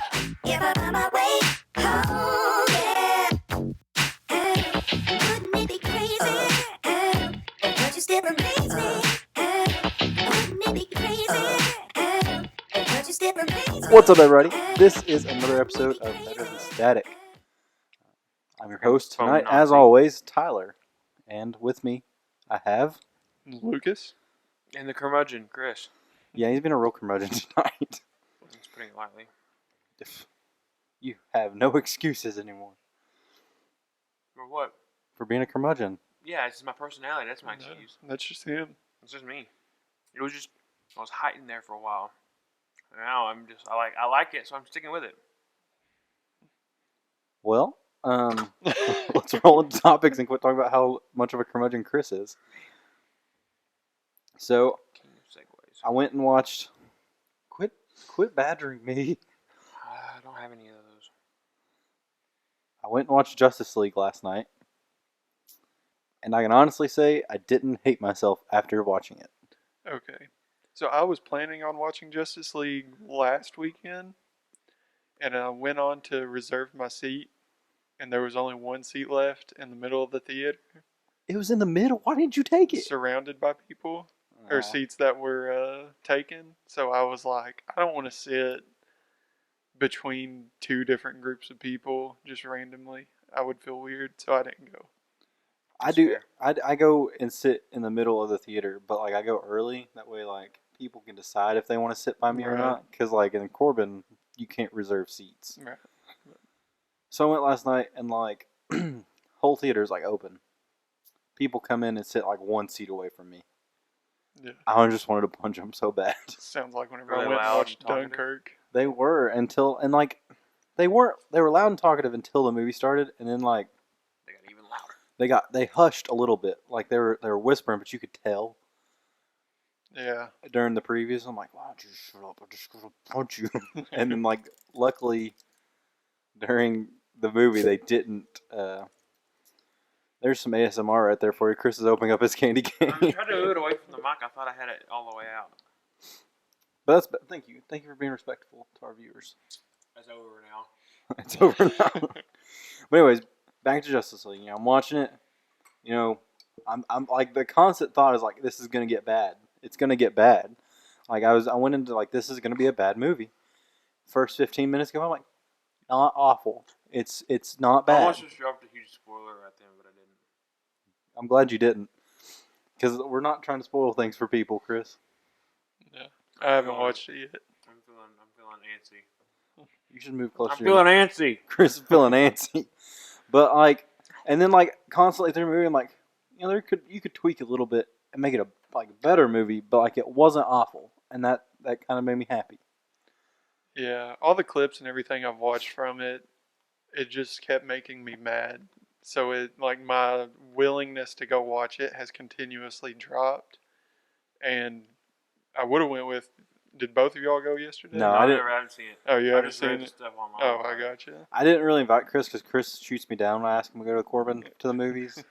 If I find my way home, yeah. Wouldn't it be crazy? Don't you still amaze me? Wouldn't it be crazy? Don't you still amaze me? What's up, everybody? This is another episode of Better Than Static. I'm your host tonight, as always, Tyler. And with me, I have... Lucas. And the curmudgeon, Chris. Yeah, he's been a real curmudgeon tonight. He's putting it lightly. You have no excuses anymore For what? for being a curmudgeon. Yeah, it's just my personality. That's my excuse. That's just him. It's just me. It was just, I was hiding there for a while. And now I like it, so I'm sticking with it. Well, let's roll into topics and quit talking about how much of a curmudgeon Chris is. So, King of segues. I went and watched... Quit badgering me. I don't have any of those. I went and watched Justice League last night. And I can honestly say I didn't hate myself after watching it. Okay. So I was planning on watching Justice League last weekend, and I went on to reserve my seat, and there was only one seat left in the middle of the theater, It was in the middle. Why didn't you take it? surrounded by people, or seats that were taken. So I was like, I don't want to sit between two different groups of people just randomly. I would feel weird, so I didn't go. I do. I go and sit in the middle of the theater, but like I go early. That way, like people can decide if they want to sit by me or Right. not. Because like in Corbin, you can't reserve seats. Right. So I went last night, and like whole theater's like open. People come in and sit like one seat away from me. Yeah. I just wanted to punch them so bad. Sounds like whenever Were I they went and loud watched and talkative? Dunkirk. They were until they weren't. They were loud and talkative until the movie started, and then like They got even louder. they hushed a little bit. Like they were whispering, but you could tell. Yeah. During the previews, I'm like, why don't you shut up? I'm just gonna punch you. And then, like, luckily, during the movie, they didn't. There's some ASMR right there for you. Chris is opening up his candy cane. I tried to move it away from the mic. I thought I had it all the way out. But thank you for being respectful to our viewers. It's over now. It's over now. But anyways, back to Justice League. I'm watching it. I'm like the constant thought is like this is gonna get bad. It's gonna get bad. Like I went into like this is gonna be a bad movie. First 15 minutes ago, I'm like, not awful. It's not I bad. almost just dropped a huge spoiler right then, but I didn't. I'm glad you didn't, because we're not trying to spoil things for people, Chris. Yeah. I haven't watched it yet. I'm feeling antsy. You should move closer. I'm feeling antsy. Chris is feeling antsy, but like, and then like constantly through the movie, I'm like, you could tweak a little bit and make it a better movie, but like it wasn't awful, and that kind of made me happy. Yeah. All the clips and everything I've watched from it, it just kept making me mad. So it like my willingness to go watch it has continuously dropped. And I would have went with. Did both of y'all go yesterday? No, I I didn't. haven't seen it. Oh, you I haven't just read seen the it? stuff online. Oh, I gotcha. I didn't really invite Chris because Chris shoots me down when I ask him to go to Corbin to the movies,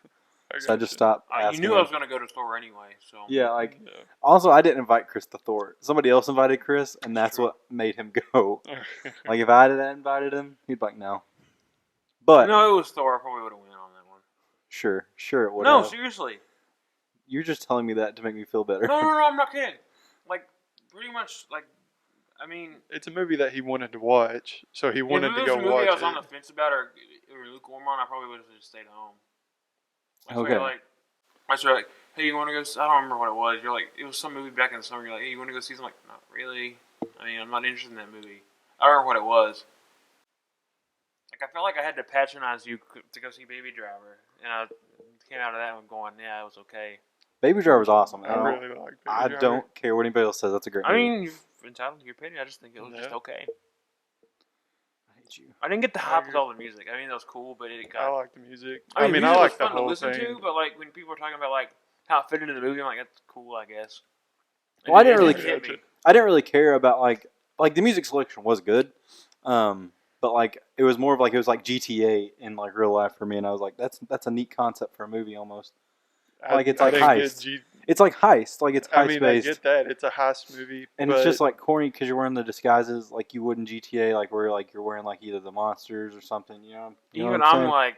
so I just stopped You asking knew him. I was going to go to the store anyway, so. Yeah, like Yeah. also I didn't invite Chris to Thor. Somebody else invited Chris, and that's True. what made him go. Like if I had invited him, he'd be like no. But No, it was Thor. I probably would have went on that one. sure it would. No, have. seriously. You're just telling me that to make me feel better. No, I'm not kidding. Like, pretty much, like, I mean, It's a movie that he wanted to watch, so he wanted if to it go was a movie watch I was on the it. fence about or lukewarm on, I probably would have just stayed at home. Okay. I started like, hey, you want to go? I don't remember what it was. You're like, it was some movie back in the summer. You're like, hey, you want to go see? I'm like, not really. I mean, I'm not interested in that movie. I don't remember what it was. Like, I felt like I had to patronize you to go see Baby Driver, and I came out of that one going, yeah, it was okay. Baby Driver's awesome. I really like Baby I Driver. don't care what anybody else says. That's a great I movie. mean, you're entitled to your opinion. I just think it was just Yeah. okay. I hate you. I didn't get the I hype with agree. all the music. I mean, that was cool, but it I got. like the music. I mean, I music like was the fun to whole listen thing. to, but like when people were talking about like how it fit into the movie, I'm like, that's cool, I guess. Well, I didn't It really hit me. I didn't really care about like the music selection was good, but like it was more of like it was like GTA in like real life for me, and I was like that's a neat concept for a movie almost. Like, it's like didn't heist. get It's like heist, like it's I heist mean, based, I get that it's a heist movie, and but it's just like corny because you're wearing the disguises like you would in GTA, like where like you're wearing like either the monsters or something. You know Even what I'm I'm saying? like,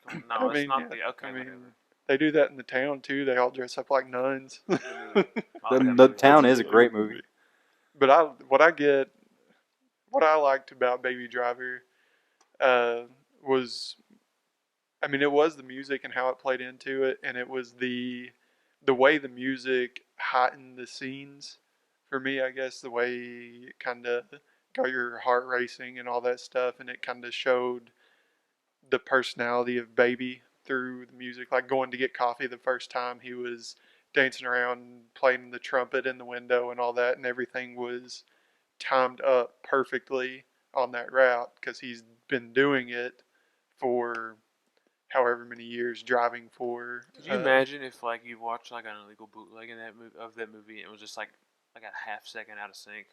come on, no, I it's mean, not yeah, the okay. I mean, Whatever. they do that in the town too. They all dress up like nuns. I like that The movie. town It's is a great movie. But what I liked about Baby Driver, uh, was, I mean, it was the music and how it played into it, and it was the way the music heightened the scenes for me. I guess the way it kind of got your heart racing and all that stuff, and it kind of showed the personality of Baby through the music. Like going to get coffee the first time, he was dancing around, playing the trumpet in the window and all that, and everything was timed up perfectly on that route because he's been doing it for however many years, driving for. Could you imagine if like you watched like an illegal bootleg in that movie and it was just like a half second out of sync?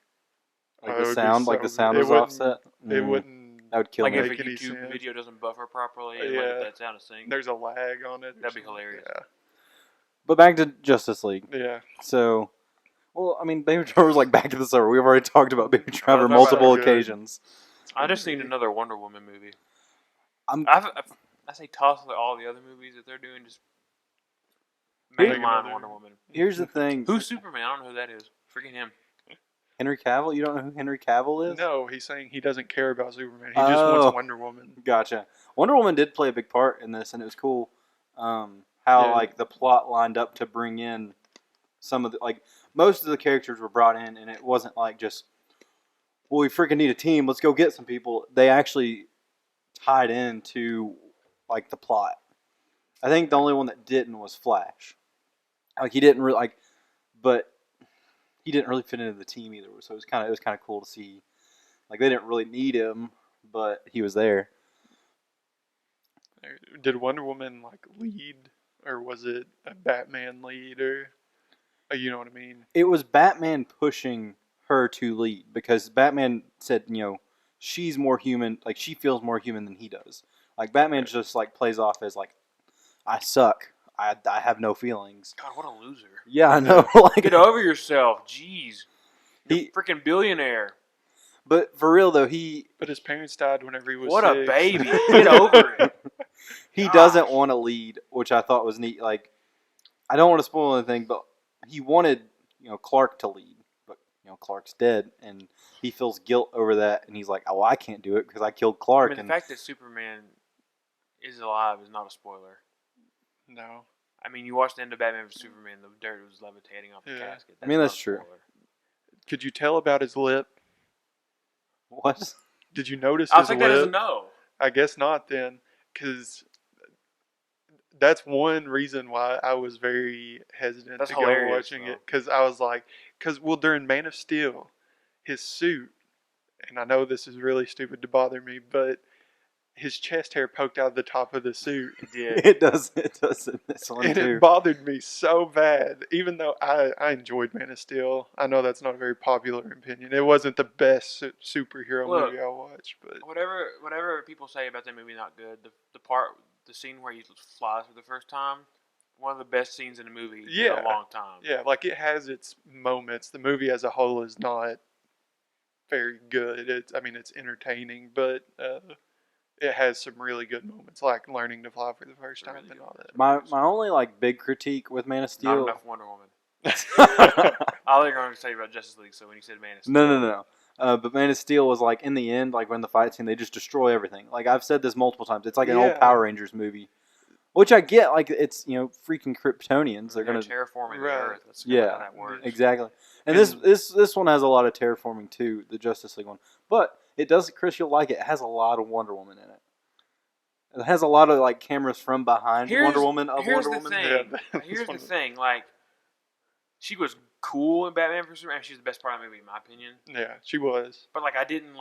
Like it the would be sound, like so the good. sound It was wouldn't- offset. It wouldn't. That would kill Like me. if a Make any YouTube sense. video doesn't buffer properly and Yeah. like that's out of sync. There's a lag on it. or That'd be something. hilarious. But back to Justice League. Yeah. So, well, I mean, Baby Driver was like back to the server. We've already talked about Baby Driver that's multiple so good. occasions. I just seen another Wonder Woman movie. I'm- I say toss all the other movies that they're doing, just Make mainline another- Wonder Woman. Here's the thing. Who's Superman? I don't know who that is. Forget him. Henry Cavill? You don't know who Henry Cavill is? No, he's saying he doesn't care about Superman. He just Oh. wants Wonder Woman. Gotcha. Wonder Woman did play a big part in this, and it was cool how Yeah. like the plot lined up to bring in some of the like most of the characters were brought in, and it wasn't like just well we freaking need a team, let's go get some people. They actually tied into like the plot. I think the only one that didn't was Flash. Like he didn't really but he didn't really fit into the team either. So it was kind of cool to see. Like they didn't really need him, but he was there. Did Wonder Woman like lead, or was it a Batman lead, or you know what I mean? It was Batman pushing her to lead because Batman said, she's more human. Like she feels more human than he does. Like Batman just like plays off as like, I suck. I have no feelings. God, what a loser! Yeah, I know. Like, Get over yourself. Jeez. You're He- a freaking billionaire. but for real though, But his parents died whenever he was What a 6. baby. Get over it. he Gosh. doesn't want to lead, which I thought was neat. Like, I don't want to spoil anything, but he wanted Clark to lead, but Clark's dead, and he feels guilt over that, and he's like, oh, I can't do it because I killed I Clark. mean, the And fact that Superman is alive is not a spoiler. No. I mean, you watch the end of Batman vs Superman, the dirt was levitating off the Yeah. casket. I mean, not that's a true. spoiler. Could you tell about his lip? what? Did you notice I'll his take lip? that as a no. I guess not then, because that's one reason why I was very hesitant That's to go hilarious, watching though. it. Because I was like, during Man of Steel, his suit, and I know this is really stupid to bother me, but his chest hair poked out of the top of the suit. It did. It does in this one And too. it bothered me so bad, even though I enjoyed Man of Steel. I know that's not a very popular opinion. It wasn't the best superhero Look, movie I watched, but Whatever people say about that movie not good, the scene where he flies for the first time, one of the best scenes in the movie in Yeah. a long time. yeah, like it has its moments. The movie as a whole is not very good. It's entertaining, but it has some really good moments, like learning to fly for the first time Really and all that. My only like big critique with Man of Not Steel. enough Wonder Woman. I thought you were going to say about Justice League, so when you said Man of Steel. No. But Man of Steel was like in the end, like when the fight scene, they just destroy everything. Like I've said this multiple times. It's like an old Yeah. Power Rangers movie, which I get. Like it's freaking Kryptonians. They're gonna terraforming Right. the Earth. That's Yeah. how that works. exactly. And And- this one has a lot of terraforming too. The Justice League one, but it does. Chris, you'll like it. It has a lot of Wonder Woman in it. It has a lot of like cameras from behind Wonder Woman of Here's Wonder the Woman. thing. Yeah, Here's that's the one- thing. Like, she was cool in Batman vs Superman. She's the best part of the movie, in my opinion. Yeah, she was. But like, I didn't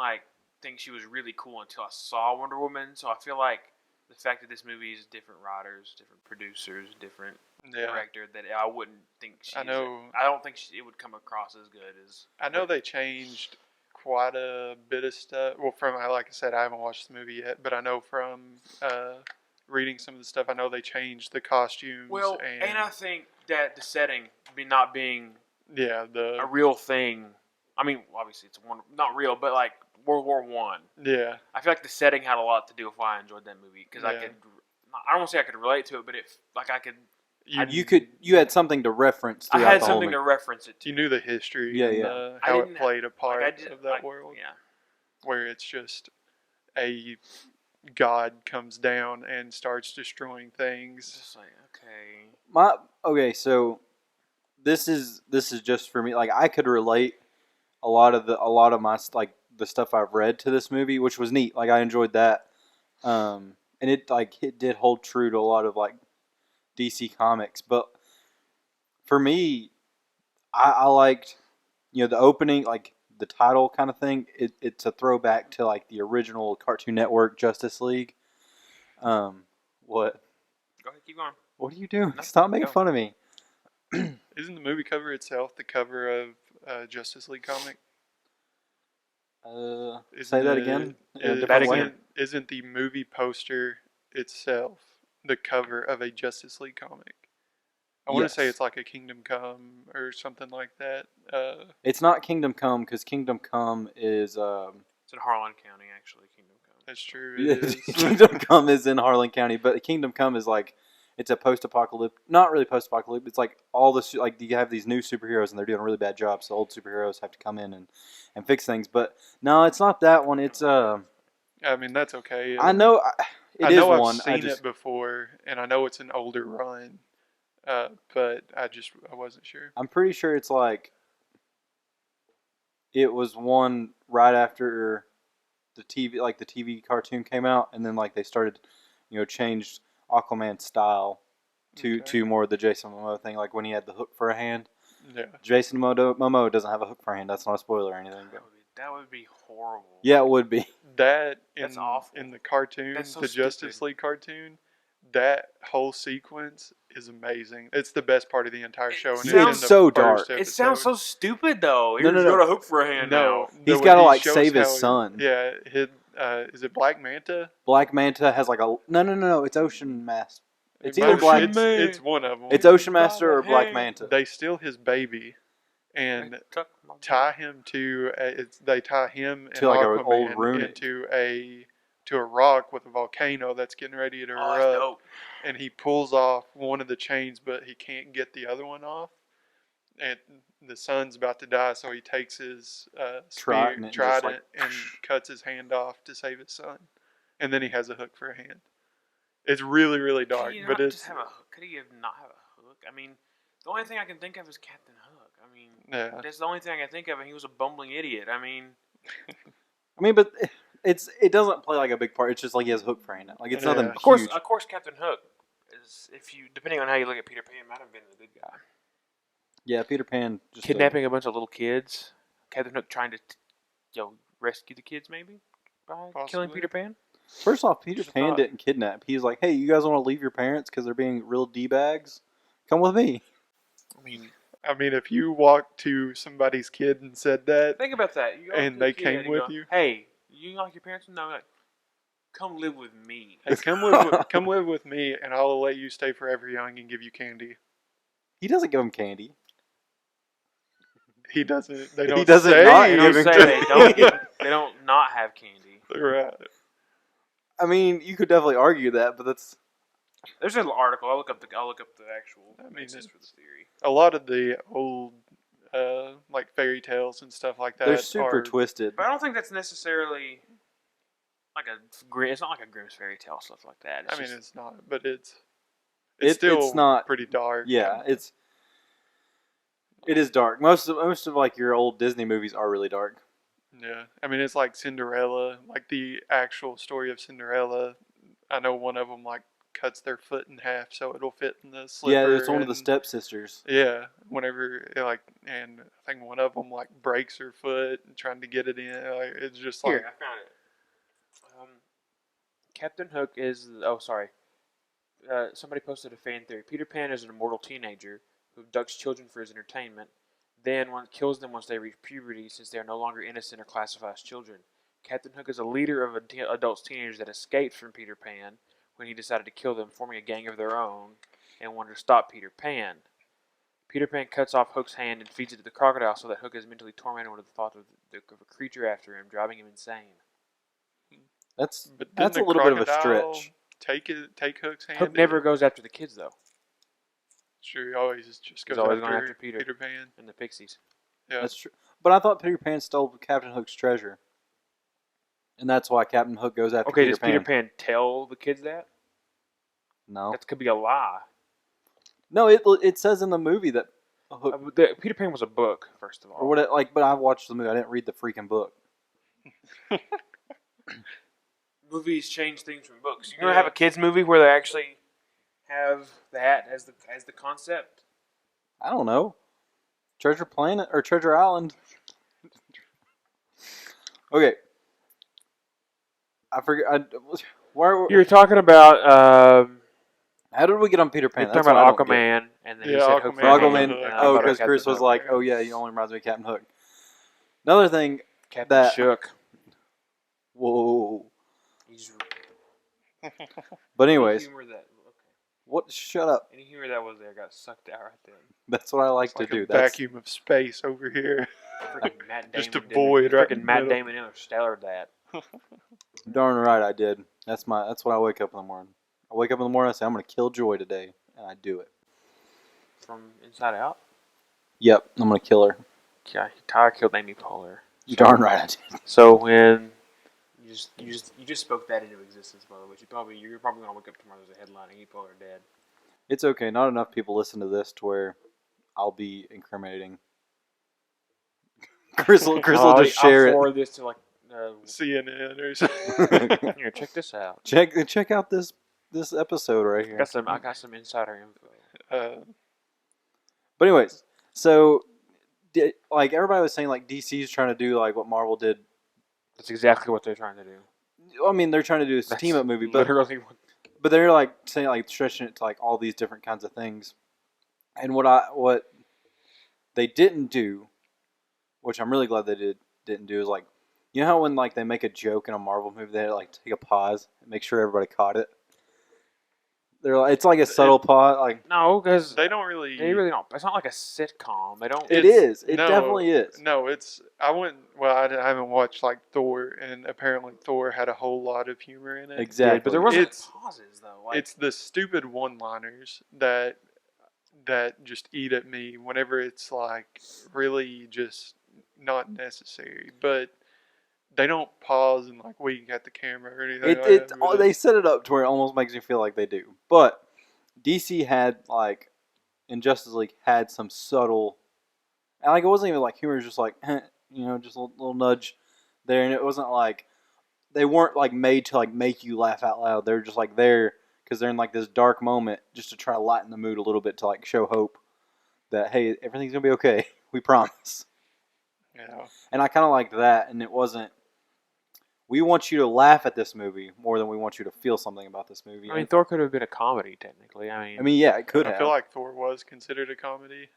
think she was really cool until I saw Wonder Woman. So I feel like the fact that this movie is different writers, different producers, different Yeah, director, that I wouldn't think she's. I know. I don't think it would come across as good as. I know they changed quite a bit of stuff. Well, like I said, I haven't watched the movie yet, but I know from reading some of the stuff, I know they changed the costumes. Well, and I think that the setting not being yeah, a real thing. I mean, obviously it's not real, but like World War One. yeah, I feel like the setting had a lot to do with why I enjoyed that movie because I Yeah. could. I don't want to say I could relate to it, but I could. You had something to reference. I Throughout had the whole something to movie. reference it to. you knew the history Yeah, and yeah. I how it didn't- played a part Like, of that world, Yeah. where it's just a god comes down and starts destroying It's things. just like okay. Okay, so this is just for me. Like I could relate a lot of my like the stuff I've read to this movie, which was neat. Like I enjoyed that, and it did hold true to a lot of like DC comics. But for me, I liked the opening, like the title kind of thing. It's a throwback to like the original Cartoon Network Justice League. What? Go ahead, keep going. What are you doing? Nothing, Stop making go. fun of me. Isn't the movie cover itself the cover of Justice League comic? Say that again. In a Is, different way. isn't the movie poster itself the cover of a Justice League comic? I want to say Yes. it's like a Kingdom Come or something like that. It's not Kingdom Come because Kingdom Come is It's in Harlan County, actually. Kingdom Come. That's true. It is. Kingdom Come is in Harlan County, but Kingdom Come is like it's a post-apocalyptic, not really post-apocalyptic. It's like all this like you have these new superheroes and they're doing a really bad job, so old superheroes have to come in and fix things. But no, it's not that one. It's I mean, that's okay. I know I it is know I've one. seen it before, and I know it's an older run, but I wasn't sure. I'm pretty sure it's like it was one right after the TV cartoon came out, and then like they started, changed Aquaman's style Okay. to more of the Jason Momoa thing, like when he had the hook for a hand. Yeah. Jason Momoa doesn't have a hook for a hand. That's not a spoiler or anything. But That would be horrible. yeah, it would be. That That's awful. in the cartoon, That's so the Justice stupid. League cartoon, that whole sequence is amazing. It's the best part of the entire show. And sounds it's in the so first dark. Episode. It sounds so stupid, though. No, Here's no. got a hook for a hand No, now. He's when gotta, he like, shows save his how son. Yeah, is it Black Manta? Black Manta has like a no. It's Ocean Master. It's It either might- Black. It's one of them. It's Ocean Master or Black Manta. They steal his baby and tie him to they tie him and To, like, a Aquaman old rune. into a rock with a volcano that's getting ready to Oh, that's erupt, dope. and he pulls off one of the chains, but he can't get the other one off. And the son's about to die, so he takes his Trident, trident just, and cuts his hand off to save his son, and then he has a hook for a hand. It's really, really dark, Could he but not it's just have a hook? Could he not have a hook? I mean, the only thing I can think of is Captain Hook. I mean, yeah. that's the only thing I can think of, and he was a bumbling idiot. I mean, But it doesn't play like a big part. It's just like he has a hook for a hand. Like it's Yeah. nothing Of huge. of course, Captain Hook is, if you depending on how you look at Peter Pan, might have been the good guy. Yeah, Peter Pan just Kidnapping a bunch of little kids. Captain Hook trying to, rescue the kids maybe by killing Possibly. Peter Pan. First off, Peter Just a Pan thought. didn't kidnap. He's like, hey, you guys want to leave your parents because they're being real d-bags? Come with me. I mean, if you walked to somebody's kid and said that, think about that. You go And to the they kid came and with go, you? Hey, you like your parents? No, like, come live with me. hey, come live with me, and I'll let you stay forever young and give you candy. He doesn't give him candy. He doesn't. They He don't doesn't say. not They don't give him say they don't. They don't not have candy. Right. I mean, you could definitely argue that, but that's There's an article. I'll look up the actual I mean, basis for this theory. A lot of the old, like fairy tales and stuff like that. they're super are, twisted. But I don't think that's necessarily like it's not like a Grimm's fairy tale stuff like that. I mean, just- it's not, but it's It's still not- pretty dark. Yeah, it is dark. Most of like your old Disney movies are really dark. Yeah, I mean, it's like Cinderella, like the actual story of Cinderella. I know one of them like cuts their foot in half so it'll fit in the slipper. Yeah, it's one of the and- stepsisters. Yeah, whenever and I think one of them like breaks her foot and trying to get it in. Like, it's just like Here, I found it. Captain Hook is. Oh, sorry. Somebody posted a fan theory. Peter Pan is an immortal teenager who abducts children for his entertainment, then kills them once they reach puberty since they are no longer innocent or classified as children. Captain Hook is a leader of adults teenagers that escaped from Peter Pan when he decided to kill them, forming a gang of their own, and wanted to stop Peter Pan. Peter Pan cuts off Hook's hand and feeds it to the crocodile so that Hook is mentally tormented with the thought of a creature after him, driving him insane. That's But didn't that's a the little bit of a crocodile stretch. Take Hook's hand. Hook never goes after the kids, though, Sure, he always just goes always after, going after Peter. Pan. and the pixies. Yeah. That's true. But I thought Peter Pan stole Captain Hook's treasure, and that's why Captain Hook goes after Okay, Peter does Pan. Peter Pan tell the kids that? No, That could be a lie. no. It says in the movie that Hook Peter Pan was a book, first of all. or what? Like, but I watched the movie. I didn't read the freaking book. Movies change things from books. You're gonna have a kids movie where they actually have that as the concept. I don't know. Treasure Planet or Treasure Island. Okay. I forget. Where? You're talking about How did we get on Peter Pan? you're That's talking what I about don't get. Aquaman, and then Yeah, he said Hook Aquaman. for a hand, Aquaman. and I Oh, thought because Captain Chris was Hook. like, "Oh yeah, you only reminds me of Captain Hook." Another thing. Captain that- Shook. Whoa. You just- But anyways, any humor that what? Shut up. any humor that was there got sucked out right then. That's what I like It's to like do. a That's vacuum of space over here. Freaking Matt Damon. Just a did- void right Freaking in the Matt middle. Damon interstellar that. darn right I did. That's what I wake up in the morning. I wake up in the morning. I say I'm gonna kill Joy today, and I do it. From Inside Out. Yep, I'm gonna kill her. Yeah, Tyler killed Amy Poehler. You darn right I did. So when you just spoke that into existence, by the way, you're probably gonna wake up tomorrow. There's a headline: Amy Poehler dead. It's okay. Not enough people listen to this to where I'll be incriminating. Chris will just share I'll it. forward this to like. CNN or something. Here, check this out. Check out this episode right here. I got some insider info. But anyways, so like everybody was saying, like DC's trying to do like what Marvel did. That's exactly what they're trying to do. I mean, they're trying to do this That's team up movie, but literally what they're like saying like stretching it to like all these different kinds of things. And what they didn't do, which I'm really glad they didn't do, is like, you know how when like they make a joke in a Marvel movie, they like take a pause and make sure everybody caught it. They're like, it's like a subtle pause. Like no, because They don't really. they really don't. It's not like a sitcom. They don't. it It's- is. It no, definitely is. No, it's. I went. Well, I haven't watched like Thor, and apparently Thor had a whole lot of humor in it. Exactly. but there wasn't It's- pauses though. Like, It's the stupid one-liners that just eat at me whenever it's like really just not necessary. But they don't pause and like wink at the camera or anything. like that, but They set it up to where it almost makes you feel like they do. But DC had like in Justice League had some subtle, and like it wasn't even like humor. It was just like just a little nudge there, and it wasn't like they weren't like made to like make you laugh out loud. They're just like there because they're in like this dark moment just to try to lighten the mood a little bit to like show hope that hey, everything's gonna be okay. We promise. yeah. And I kind of liked that, and it wasn't. We want you to laugh at this movie more than we want you to feel something about this movie. I mean, Thor could have been a comedy technically. I mean, yeah, it could I have. feel like Thor was considered a comedy.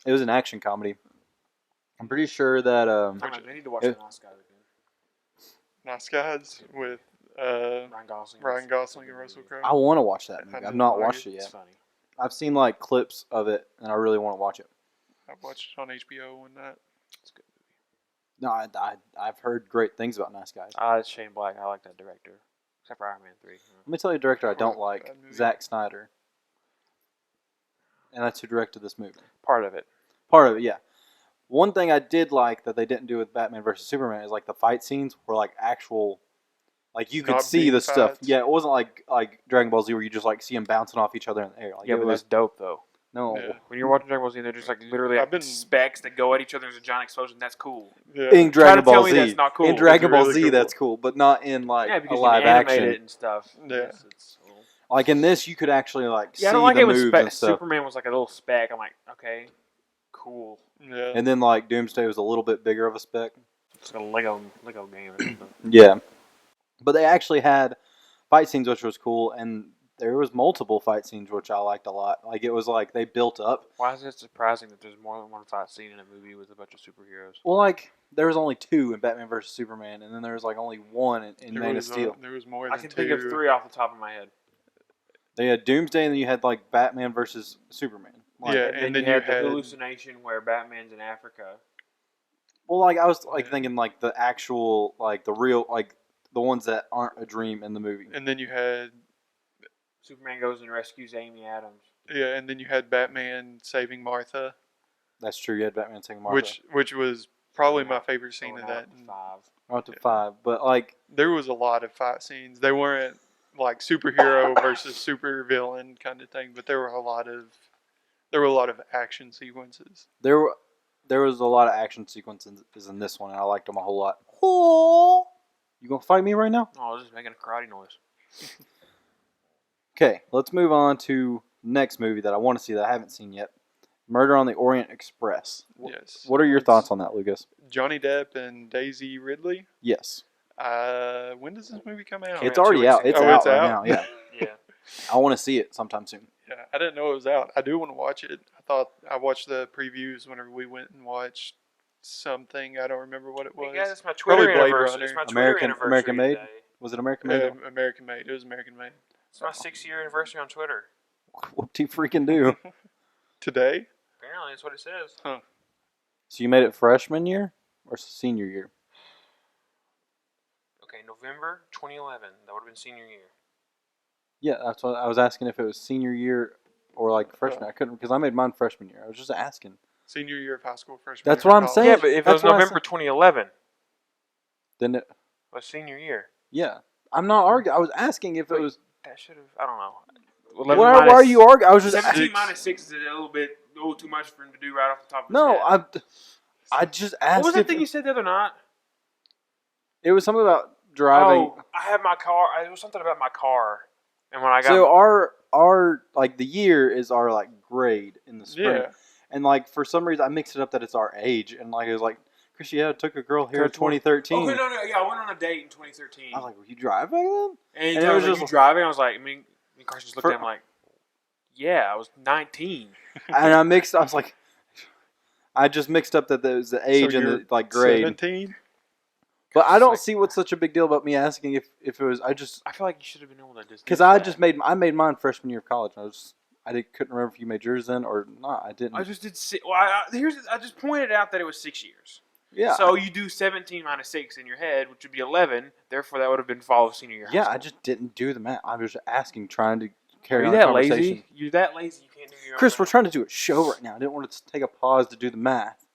It was an action comedy. I'm pretty sure that. I need to watch it- the Nice Guys again. Nice Guys with Ryan Gosling. Ryan Gosling and Russell Crowe. I want to watch that movie. I I've didn't not like watched it. it It's yet. funny. I've seen like clips of it, and I really want to watch it. I watched it on HBO one night. It's a good movie. No, I've heard great things about Nice Guys. It's Shane Black. I like that director. Except for Iron Man 3. Let me tell you a director I don't like, Bad movie. Zack Snyder. And that's who directed this movie. Part of it. Part of it, yeah. One thing I did like that they didn't do with Batman versus Superman is like the fight scenes were like actual, like you could Not see beam the stuff. fights. Yeah, it wasn't like Dragon Ball Z where you just like see them bouncing off each other in the air. Like Yeah, it but was that's dope though. no. Yeah. When you're watching Dragon Ball Z, they're just like literally I've like been- specs that go at each other. There's a giant explosion. That's cool. Yeah. In Try Dragon to tell Ball me Z, that's not cool. in Dragon It's Ball really Z, cool. that's cool, but not in like Yeah, a because live you can animate action. it and stuff. Yeah. Yes, it's cool. Like in this, you could actually like Yeah, I see don't like the it when moves and stuff. Superman was like a little speck. I'm like, okay, cool. Yeah. And then like Doomsday was a little bit bigger of a speck. It's like a Lego game or something. Yeah, but they actually had fight scenes, which was cool, and there was multiple fight scenes, which I liked a lot. Like it was like they built up. Why is it surprising that there's more than one fight scene in a movie with a bunch of superheroes? Well, like there was only 2 in Batman vs Superman, and then there was like only 1 in There Man of was, Steel. there was more than I can two. think of 3 off the top of my head. They had Doomsday, and then you had like Batman versus Superman. Like, Yeah, And then you you had the had- hallucination where Batman's in Africa. Well, like I was like Yeah. thinking like the actual like the real like the ones that aren't a dream in the movie. And then you had Superman goes and rescues Amy Adams. and then you had Batman saving Martha, That's true. You had Batman saying Martha. which was probably my Going favorite scene Going of out that. to 5. Up to 5, but like There was a lot of fight scenes. They weren't like superhero versus super villain kind of thing, but there were a lot of action sequences. there was a lot of action sequences in this one, and I liked them a whole lot. Oh, you gonna fight me right now? Oh, I was just making a karate noise. Okay, let's move on to next movie that I want to see that I haven't seen yet. Murder on the Orient Express. Yes. What are your thoughts on that, Lucas? Johnny Depp and Daisy Ridley. Yes, When does this movie come out? it's out 2 already weeks out. ago. It's Oh, out it's right out? now. Yeah, Yeah. I want to see it sometime soon. Yeah, I didn't know it was out. I do want to watch it. I watched the previews whenever we went and watched something. I don't remember what it was. Hey guys, it's my Twitter Probably Blade anniversary. Runner. It's my Twitter American- anniversary American Made? today. Was it American Made? American Made. It was American Made. It's my 6-year anniversary on Twitter. What do you freaking do? Today? Apparently, that's what it says. So you made it freshman year or senior year? Okay, November 2011. That would have been senior year. Yeah, that's what I was asking if it was senior year or like freshman. I couldn't because I made mine freshman year. I was just asking. Senior year of high school, freshman. That's year what of I'm college. saying. Yeah, but if it That's was what I November said. 2011, Then it, was senior year. yeah, I'm not arguing. I was asking if it was. That should have. I don't know. Why are you arguing? I was just 17 Six. minus 6 is a little too much for him to do right off the top of his no. head. I just asked. What was that if thing you said the other night? It was something about driving. Oh, I have my car. It was something about my car. And when I got So our like the year is our like grade in the spring, Yeah. and like for some reason I mixed it up that it's our age, and like it was like Christiana took a girl here in Girl, 2013. Oh, no. Yeah, I went on a date in 2013. I was like, "Were you driving then?" and he and it was was like, just you like- driving? I was like, me and Carson just looked For- at him like, yeah, I was 19. And I was like, I just mixed up that there was the age So and you're the like grade. 17? But I It's don't like- see what's such a big deal about me asking if it was. I just I feel like you should have been able to just. because do I that. just made mine freshman year of college. And couldn't remember if you made yours then or not. I didn't. I just did. Well, I just pointed out that it was 6 years. yeah. So you do 17 minus 6 in your head, which would be 11. Therefore, that would have been fall of senior year. yeah, high I school. just didn't do the math. I was just asking, trying to Are carry you on a that conversation. lazy? You're that lazy. You can't do your. Chris, own we're math. trying to do a show right now. I didn't want to take a pause to do the math.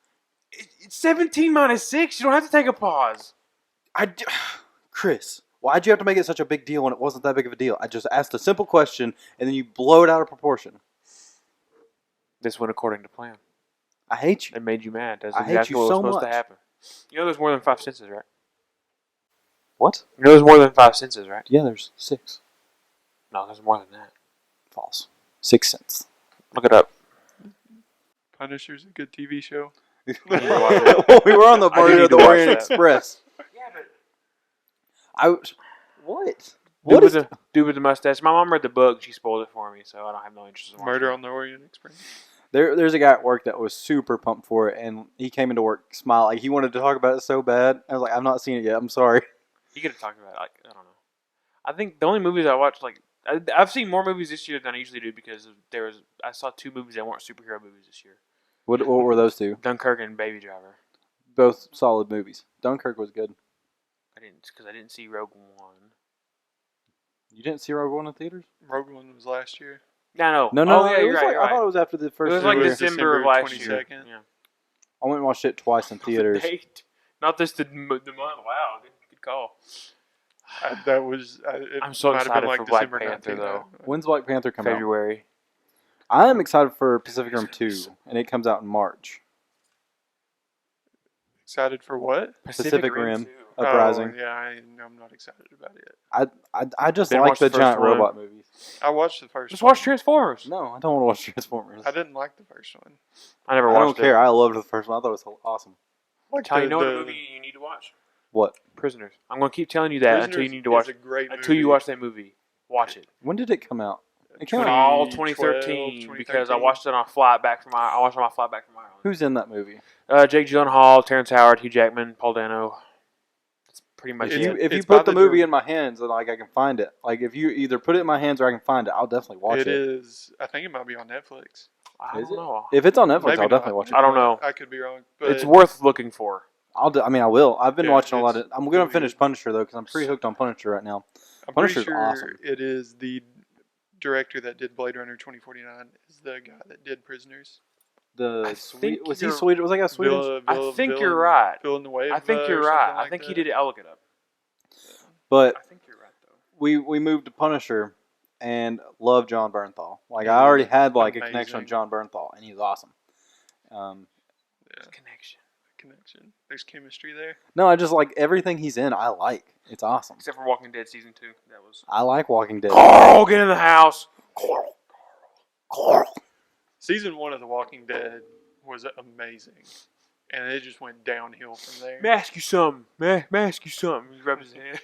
It's 17 minus 6. You don't have to take a pause. Chris, why'd you have to make it such a big deal when it wasn't that big of a deal? I just asked a simple question and then you blow it out of proportion. This went according to plan. I hate you. It made you mad. That's I hate exactly you what was so supposed much. to happen. You know, there's more than 5 senses, right? What? You know, there's more than 5 senses, right? Yeah, there's 6. No, there's more than that. False. 6 cents. Look it up. Punisher's a good TV show. need to watch it. Well, we were on the I do Murder need of the to watch Orient that. Express. Yeah, but What? dude What with is? the dude with the mustache. My mom read the book. She spoiled it for me, so I don't have no interest in watching Murder it. on the Orient Express. There's a guy at work that was super pumped for it, and he came into work smiling. Like, he wanted to talk about it so bad. I was like, I've not seen it yet. I'm sorry. You could have talked about it. Like, I don't know. I think the only movies I watched, like, I've seen more movies this year than I usually do because I saw 2 movies that weren't superhero movies this year. What were those two? Dunkirk and Baby Driver. Both solid movies. Dunkirk was good. I didn't see Rogue One. You didn't see Rogue One in theaters? Rogue One was last year. No. No. Oh, yeah, it you're was right. like, You're I thought right. it was after the It first. was like year. December of last year. 22nd. Yeah. I went and watched it twice in theaters. Date. Not this the month. Wow, good call. That was. It I'm so might have excited been like for Black December Panther, 19th. though. When's Black Panther come out? February. I am excited for Pacific Rim 2, and it comes out in March. Excited for what? Pacific Rim. 2. Uprising. Oh, yeah, I'm not excited about it. I just Didn't like watch the the first giant one. robot movies. I watched the first Just one. watch Transformers. No, I don't want to watch Transformers. I didn't like the first one. I never I watched don't care. it. I loved the first one. I thought it was awesome. Like Tell you know what movie you need to watch? What? Prisoners. I'm gonna keep telling you that until you need to watch. Is a great Until you movie. watch that movie, watch it. When did it come out? It came out. Fall 2012, 2013 because I 2013. watched it on a flight back from I watched it on my flight back from Ireland. Who's in that movie? Jake Gyllenhaal, Terrence Howard, Hugh Jackman, Paul Dano. pretty much If It's- you if you it's by put the the movie dir- in my hands, then like I can find it. Like if you either put it in my hands or I can find it, I'll definitely watch It it. is. I think it might be on Netflix. I Is don't it? know. If it's on Netflix, Maybe I'll not. definitely watch it. I don't know. I could be wrong, but It's worth looking for. I mean, I will. I've been Yeah, watching a lot it's of. I'm gonna really finish good. Punisher though, because I'm pretty hooked on Punisher right now. I'm pretty Punisher's sure awesome. it is the director that did Blade Runner 2049 is the guy that did Prisoners. I Was think he you're- Swedish? Was that guy Swedish? Villa, I think you're right. Villanueva I think you're or right. something I like think he that. did it. I'll look it up. But I think you're right though. we moved to Punisher and love John Bernthal. Like I already had like a connection Amazing. with John Bernthal, and he's awesome. Yeah, Connection. connection. There's chemistry there. No, I just like everything he's in. I like. It's awesome. Except for Walking Dead season 2. That was. I like Walking Dead. Carl, get in the house. Carl. Season 1 of The Walking Dead was amazing, and it just went downhill from there. May I ask you something? May I ask you something? He rubs his head.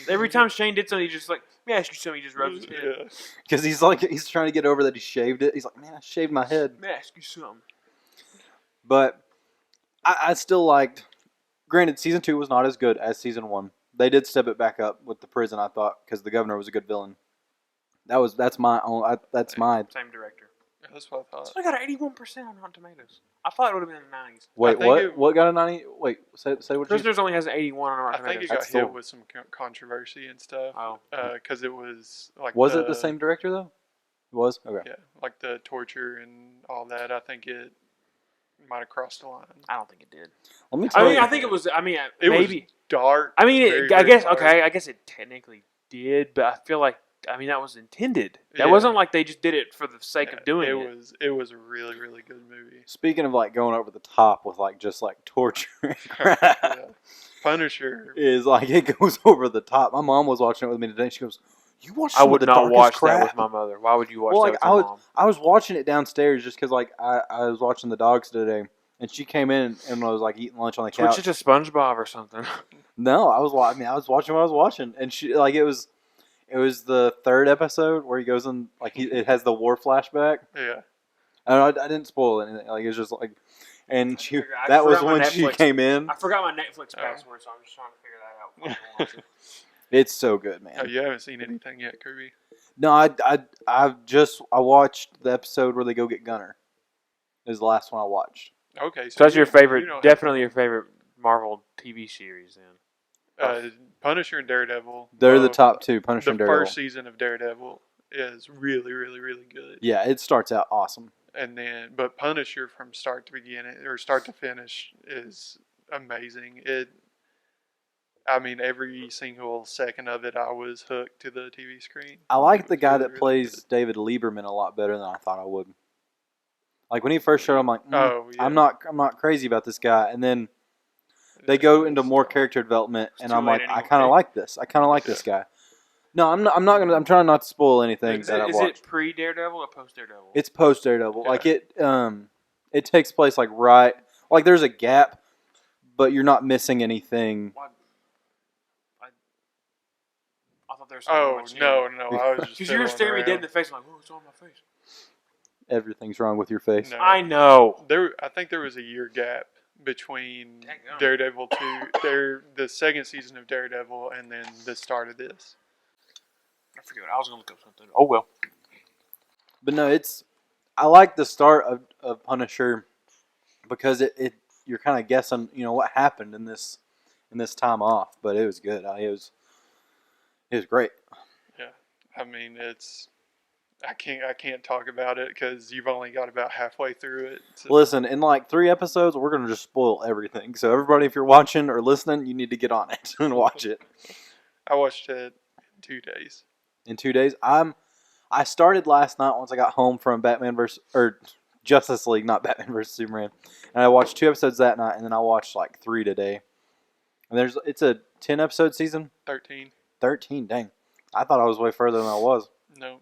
Every time Shane did something, he just like, may I ask you something? He just rubs his head. Yeah. Because he's trying to get over that he shaved it. He's like, man, I shaved my head. May I ask you something? But I still liked. Granted, season 2 was not as good as season 1. They did step it back up with the prison, I thought, because the governor was a good villain. That's my own. That's my. Same director. That's what I thought. So I got an 81% on Rotten Tomatoes. I thought it would have been in the 90s. Wait, think what? it- What got a 90? Wait, say what you. Prisoners only has an 81 on I Rotten think it Tomatoes. got That's hit still- with some controversy and stuff. Oh. Because it was like Was it the same director though? It was. Okay. Yeah, like the torture and all that. I think it might have crossed the line. I don't think it did. Let me I tell mean, you. I think it was. I mean, It maybe. was dark. I mean, very, I very guess dark. okay. I guess it technically did, but I feel like that was intended. That Yeah. wasn't like they just did it for the sake Yeah, of doing it it. was a really really good movie. Speaking of like going over the top with like just like torture, Yeah. Punisher. is like it goes over the top. My mom was watching it with me today. She goes, "You watch I some would of the not darkest watch crap?" that with my mother. Why would you watch Well, that like, with your mom? I was watching it downstairs just because like I was watching the dogs today, and she came in and was like eating lunch on the couch. Switch it to SpongeBob or something. No, I was watching what I was watching, and she like it was the third episode where he goes in like it has the war flashback. Yeah. And I didn't spoil anything. Like it's just like, and she figured- I that was forgot my when she Netflix. came in. I forgot my Netflix Oh. password, so I'm just trying to figure that out. before I watch it. It's so good, man. Oh, you haven't seen anything yet, Kirby? No, I watched the episode where they go get Gunner. It was the last one I watched. Okay. So that's your you favorite, don't have definitely your favorite Marvel TV series, then. Punisher and Daredevil. They're the love- top two. Punisher The and Daredevil. first season of Daredevil is really, really, really good. Yeah, it starts out awesome. And then, but Punisher from start to beginning or start to finish is amazing. I mean, every single second of it, I was hooked to the TV screen. I like It the was guy really, that really plays good. David Lieberman a lot better than I thought I would. Like when he first showed, I'm like, Oh, yeah. I'm not crazy about this guy. And then they go into more character development, and too I'm late like, I anyway. kind of like this. I kind of like this guy. No, I'm not gonna. I'm trying not to spoil anything Is that I've it watched. pre Daredevil or post Daredevil? It's post Daredevil. Yeah. Like it takes place like right. Like there's a gap, but you're not missing anything. I thought there was something Oh, much no, I was just Because you were fiddling staring me dead in around. the face. I'm like, oh, it's on my face. Everything's wrong with your face. No. I know. I think there was a year gap between Dadgum. Daredevil 2, the second season of Daredevil, and then the start of this. I forget. I was going to look up something. Oh, well. But no, I like the start of Punisher because it you're kind of guessing, what happened in this time off. But it was good. It was great. Yeah, I mean I can't talk about it because you've only got about halfway through it. So Listen, in like 3 episodes, we're gonna just spoil everything. So everybody, if you're watching or listening, you need to get on it and watch it. I watched it in 2 days. In 2 days, I started last night once I got home from Justice League, not Batman versus Superman, and I watched 2 episodes that night, and then I watched like 3 today. And it's a 10 episode season. 13. 13, dang! I thought I was way further than I was. No,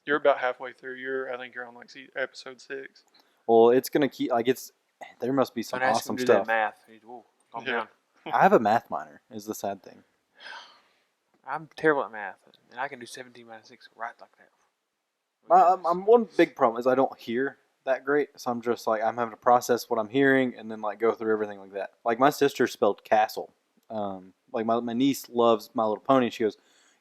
you're about halfway through. I think you're on like episode 6. Well, it's gonna keep there must be some Don't ask awesome him to do that stuff. math. Whoa, calm Yeah. down. I have a math minor. Is the sad thing. I'm terrible at math, and I can do 17 minus 6 right like that. I'm one big problem is I don't hear that great, so I'm just like I'm having to process what I'm hearing and then like go through everything like that. Like my sister spelled castle like my niece loves My Little Pony. And she goes,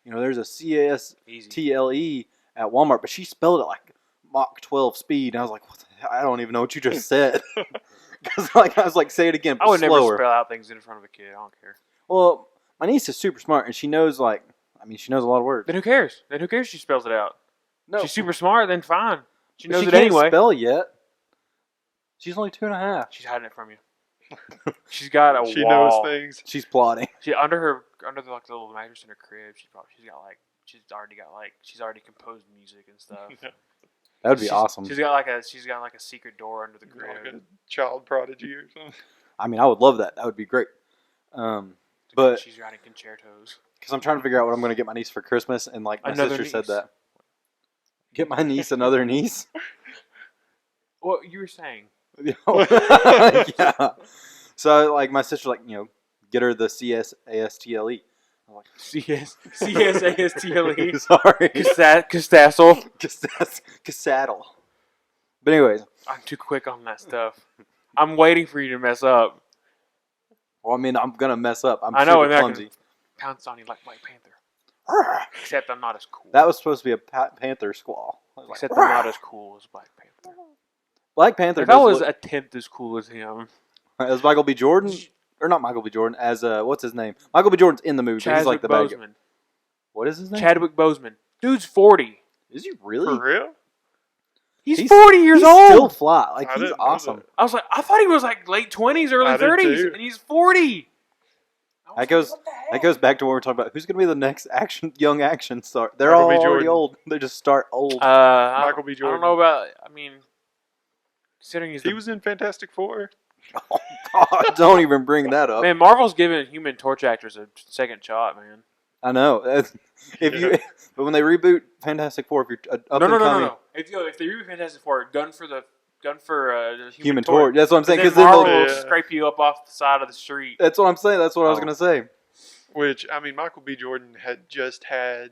there's a CASTLE Easy. at Walmart, but she spelled it like Mach 12 speed. And I was like, what the hell? I don't even know what you just said. Because I was like, say it again, but I would never slower. spell out things in front of a kid. I don't care. Well, my niece is super smart, and she knows she knows a lot of words. Then who cares? Then who cares? She spells it out. No, She's super smart. Then fine. She but knows she it can't anyway. spell yet. She's only 2.5. She's hiding it from you. She's got a She wall. knows things. She's plotting. She under the like the little mattress in her crib. She's already composed music and stuff. That would be awesome. She's got like a secret door under the Like crib. a child prodigy or something. I mean, I would love that. That would be great. But she's writing concertos. because I'm trying to figure out what I'm going to get my niece for Christmas, and like my Another sister said niece. that. Get my niece another niece. What you were saying? Yeah. So like my sister get her the CSASTLE. I'm like, CSASTLE. sorry. Castassel. Casaddle. But anyways, I'm too quick on that stuff. I'm waiting for you to mess up. well, I mean, I'm gonna mess up. I'm I know, super and I clumsy. can pounce on you like Black Panther. Except I'm not as cool. That was supposed to be a Panther squall. I was like, Except I'm not as cool as Black Panther. Black Panther If I does was look- a tenth as cool as him, as Michael B. Jordan, or not Michael B. Jordan, as what's his name? Michael B. Jordan's in the movie, but he's like Chadwick the bad guy. Boseman. What is his name? Chadwick Boseman. Dude's 40. Is he really? For real? He's 40 years he's old. Still fly. Like I he's didn't know awesome. that. I was like, I thought he was like late 20s, early I did 30s, too. and he's 40. That goes. That goes back to what we're talking about. Who's going to be the next young action star? They're Michael all B. already Jordan. old. They just start old. Michael B. I Jordan. don't know about. I mean, considering he's He the was in Fantastic Four. Oh, God, don't even bring that up. man, Marvel's giving Human Torch actors a second shot, man. I know. If you, but when they reboot Fantastic Four, if you're up No. and coming, If they reboot Fantastic Four, gun for the Human Torch. That's what I'm saying. Then Because then Marvel they'll- will scrape you up off the side of the street. that's what I'm saying. That's what I was Oh. going to say. Which, I mean, Michael B. Jordan had just had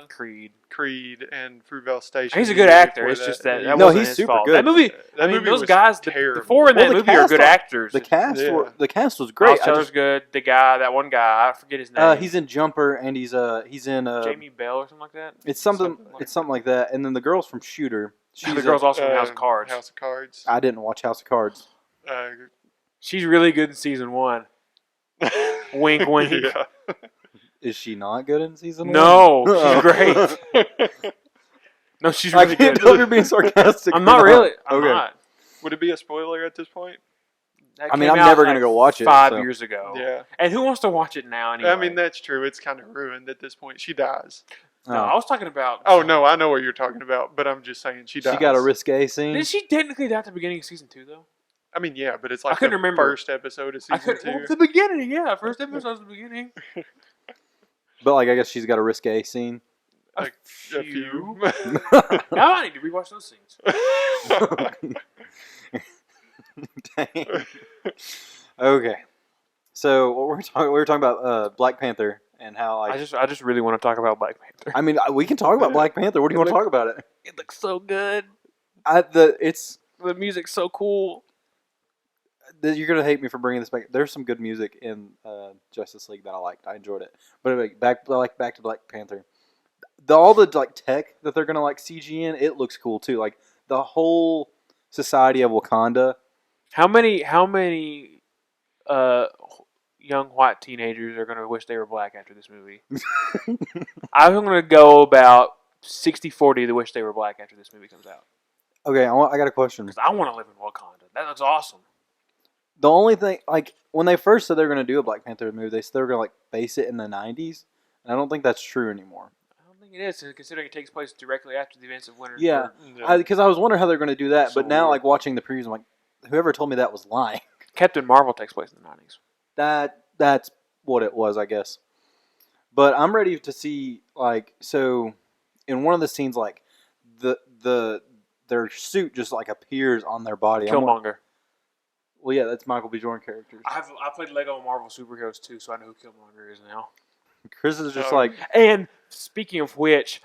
Creed. Creed and Fruitvale Station. He's a the good year actor. before It's just that No, wasn't he's his super fault. good. That movie. That I mean, movie those was guys, the terrible. four in that Well, the movie are cast good was- actors. The cast, Yeah. the cast was Miles great. Teller's good. The guy, that one guy, I forget his name. He's in Jumper, and he's in Jamie Bell or something like that. It's something. Something like It's something like that. And then the girl's from Shooter. The She's girl's also in House of Cards. House of Cards. I didn't watch House of Cards. She's really good in season 1. Wink, wink. Yeah. Is she not good in season No, one? she's great. No, she's I really can't good. tell if you're being sarcastic. I'm or not really. I'm Okay. not. Would it be a spoiler at this point? That I mean, came I'm out, never gonna go watch it, 5 so. years ago. Yeah. And who wants to watch it now anyway? I mean, that's true. It's kind of ruined at this point. She dies. no, I was talking about. Oh, no, I know what you're talking about, but I'm just saying she dies. She got a risque scene. Did she technically die at the beginning of season 2 though? I mean, yeah, but it's like couldn't the remember. first episode of I season could. 2. Well, the beginning, yeah. First episode was the beginning. But like, I guess she's got a risque scene. Like, a few. Now I need to rewatch those scenes. Dang. Okay. So what we were talking about Black Panther and how like I just really want to talk about Black Panther. I mean we can talk about Black Panther. What do you want to talk about it? It looks so good. It's The music's so cool. you're gonna hate me for bringing this back. There's some good music in Justice League that I liked. I enjoyed it. But anyway, back to Black Panther. All the like tech that they're gonna like CG in, it looks cool too. Like the whole society of Wakanda. How many young white teenagers are going to wish they were black after this movie? I'm going to go about 60-40 to wish they were black after this movie comes out. Okay, I got a question. Because I want to live in Wakanda. That looks awesome. The only thing, like when they first said they were gonna do a Black Panther movie, they said they were gonna like base it in the '90s, and I don't think that's true anymore. I don't think it is, considering it takes place directly after the events of Winter. Yeah. Yeah. Because I was wondering how they're going to do that, but So now, weird. like watching the previews, I'm like, whoever told me that was lying. Captain Marvel takes place in the 90s. That's what it was, I guess. But I'm ready to see like so. In one of the scenes, like their suit just like appears on their body. Killmonger. Well, yeah, that's Michael B. Jordan characters. I played Lego Marvel Superheroes too, so I know who Killmonger is now. Chris is just Oh. like, And speaking of which,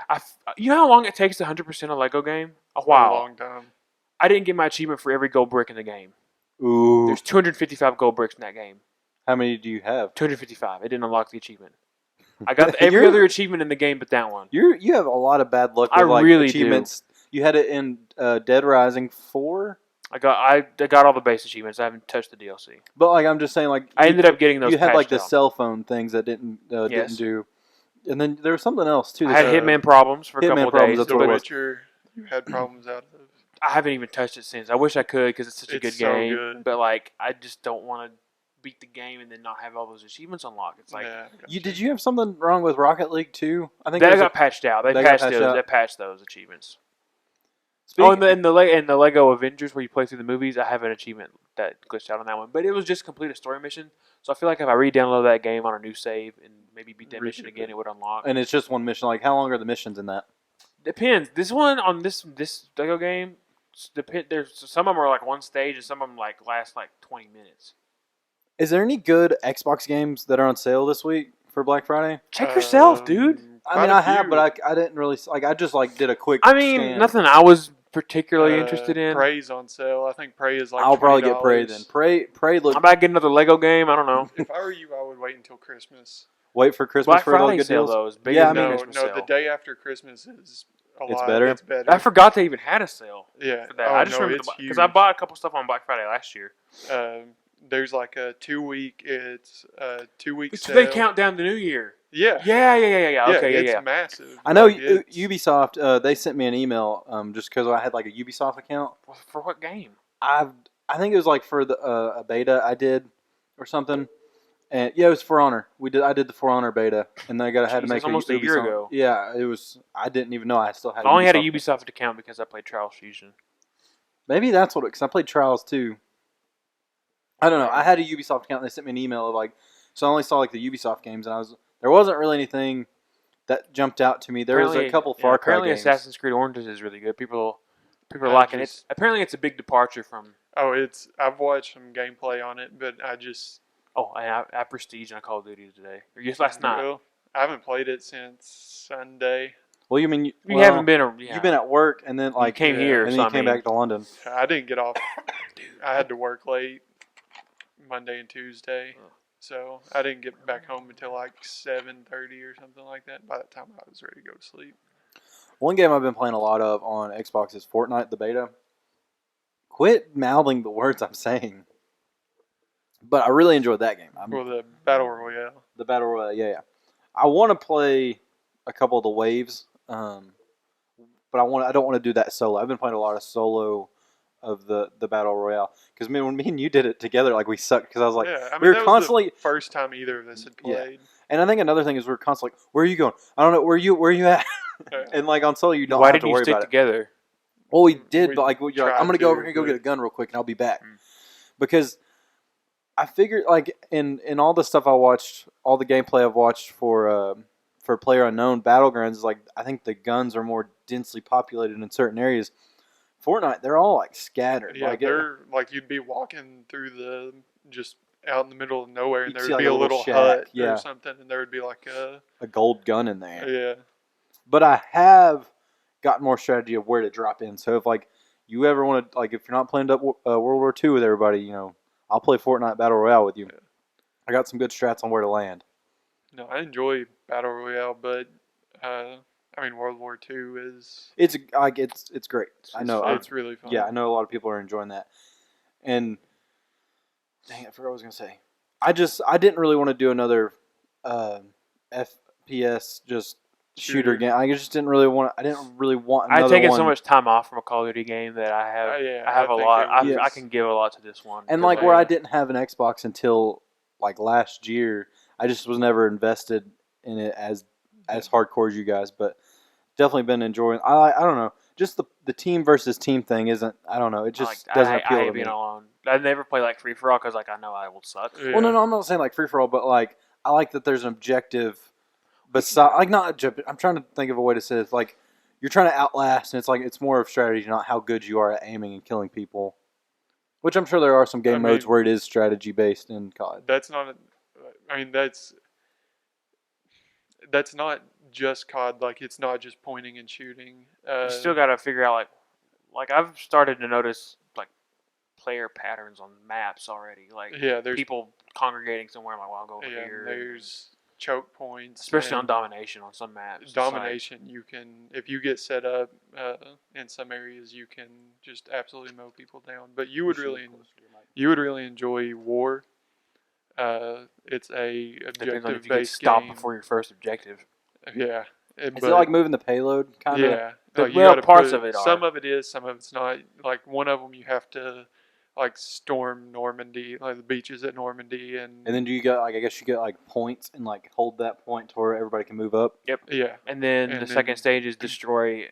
you know how long it takes to 100% a Lego game? A For while. a long time. I didn't get my achievement for every gold brick in the game. ooh, There's 255 gold bricks in that game. How many do you have? 255. It didn't unlock the achievement. I got every You're- other achievement in the game but that one. You have a lot of bad luck with I like really do. achievements. You had it in Dead Rising 4, I got all the base achievements. I haven't touched the DLC. but like I'm just saying, like I ended up getting those. you had like patched the out. cell phone things that didn't Yes. do, and then there was something else too. I had that- Hitman problems for a Hitman couple of problems, days. that's what it The was. Witcher, you had problems out of. I haven't even touched it since. I wish I could because it's such a It's good so game. good. But like, I just don't want to beat the game and then not have all those achievements unlocked. It's like Yeah, Did you have something wrong with Rocket League too? I think that there's got patched out. They that got patched patched those. out? They patched those achievements. Speaking, Oh, and the Lego Avengers where you play through the movies, I have an achievement that glitched out on that one. But it was just complete a story mission. So I feel like if I re-download that game on a new save and maybe beat that mission again, it would unlock. and it's just one mission. Like how long are the missions in that? Depends. This one on this Lego game, there's some of them are like one stage and some of them like last like 20 minutes. Is there any good Xbox games that are on sale this week for Black Friday? Check yourself, dude. I mean, I have, but I didn't really like. I just like did a quick. I mean, scan. nothing I was particularly interested in. Prey's on sale. I think Prey is like. I'll probably get Prey $20. then. Prey look. I might get another Lego game. I don't know. If I were you, I would wait until Christmas. Wait for Christmas Black for all the Friday good sale deals. though is bigger Yeah, I than mean- the No, Christmas no, sale. the day after Christmas is a It's lot. better? It's better. I forgot they even had a sale Yeah. for that. Oh, I just no, remember it's because I huge. bought a couple stuff on Black Friday last year. There's like a 2-week. It's a 2-week So sale. they count down the new year. Yeah. Yeah. Okay, it's yeah. massive. I know Like, it's- Ubisoft. They sent me an email just because I had like a Ubisoft account. For what game? I think it was like for the a beta I did or something. And yeah, it was For Honor. I did the For Honor beta, and then had to Jesus, make almost a year Ubisoft- ago. Yeah, it was. I didn't even know I still had. I only had a Ubisoft. Ubisoft account because I played Trials Fusion. Maybe that's what. Because I played Trials too. I don't know. I had a Ubisoft account, and they sent me an email of like. So I only saw like the Ubisoft games, and there wasn't really anything that jumped out to me. There was a couple Far Cry Apparently, games. Assassin's Creed Origins is really good. People are I liking it. just- Apparently, it's a big departure from. I've watched some gameplay on it, but I just. Oh, and I Prestige on Call of Duty today or just last night. Well, I haven't played it since Sunday. Well, you mean You haven't been. You've been at work, and then like came yeah, here, and so then you I came mean, back to London. I didn't get off. I had to work late Monday and Tuesday, so I didn't get back home until like 7:30 or something like that. By the time I was ready to go to sleep. One game I've been playing a lot of on Xbox is Fortnite, the beta. Quit mouthing the words I'm saying. But I really enjoyed that game. For the battle royale. The Battle Royale, yeah. I want to play a couple of the waves, but I don't want to do that solo. I've been playing a lot of solo of the Battle Royale because when me and you did it together, like we sucked because I was like, Yeah, I mean, we were that was constantly. the first time either of us had Yeah. played. And I think another thing is we're constantly like, where are you going? I don't know. Where you at? Yeah. And like on solo, you don't Why have didn't to you worry stick about it. together? Well, we did, We but like you're like, tried I'm gonna go to, over here and go but- get a gun real quick, and I'll be back. Mm. Because I figured, like in all the stuff I watched, all the gameplay I've watched for PlayerUnknown Battlegrounds, like I think the guns are more densely populated in certain areas. Fortnite, they're all like scattered. Yeah, like they're like you'd be walking through the just out in the middle of nowhere, and You'd there see, would like, be a a little little shack, hut yeah. or something, and there would be like a gold gun in there. yeah. But I have gotten more strategy of where to drop in. So if like you ever want to, like if you're not playing World War II with everybody, I'll play Fortnite Battle Royale with you. Yeah. I got some good strats on where to land. No, I enjoy battle royale, but I mean World War II is It's like it's great. I know. it's really fun. Yeah, I know a lot of people are enjoying that. And dang, I forgot what I was gonna say. I didn't really want to do another FPS just shooter Shooter. game. I just didn't really want. I didn't really want another I've taken one. so much time off from a Call of Duty game that I have. Yeah, I have I a think lot. it was- I can give a lot to this one. And 'cause, like where I didn't have an Xbox until like last year, I just was never invested in it as hardcore as you guys. But definitely been enjoying. I don't know. Just the team versus team thing isn't. I don't know. It just doesn't I appeal hate to me. being alone. I never play like free for all because like I know I will suck. Yeah. Well, no, I'm not saying like free for all, but like I like that there's an objective. Besides, like not objective. I'm trying to think of a way to say it. Like you're trying to outlast, and it's like it's more of strategy, not how good you are at aiming and killing people. Which I'm sure there are some game I modes mean- where it is strategy based in COD. That's not. I mean, that's not just COD. Like, it's not just pointing and shooting. You still got to figure out like I've started to notice like player patterns on maps already. Like Yeah, there's people congregating somewhere. I'm like, well, I'll go over yeah, here. there's choke points, Especially on and domination on some maps. It's like- domination. You can, if you get set up in some areas, you can just absolutely mow people down. But you would really enjoy War. It's a depends on if you get objective-based stopped game. before your first objective. Yeah, Is it like moving the payload? Kind of. yeah? The- Like, you well, gotta parts put- of it Some are. of it is, some of it's not. Like one of them, you have to like storm Normandy, like the beaches at Normandy, and And then do you get like I guess you get like points and like hold that point to where everybody can move up. yeah, And then And the then- second stage is destroy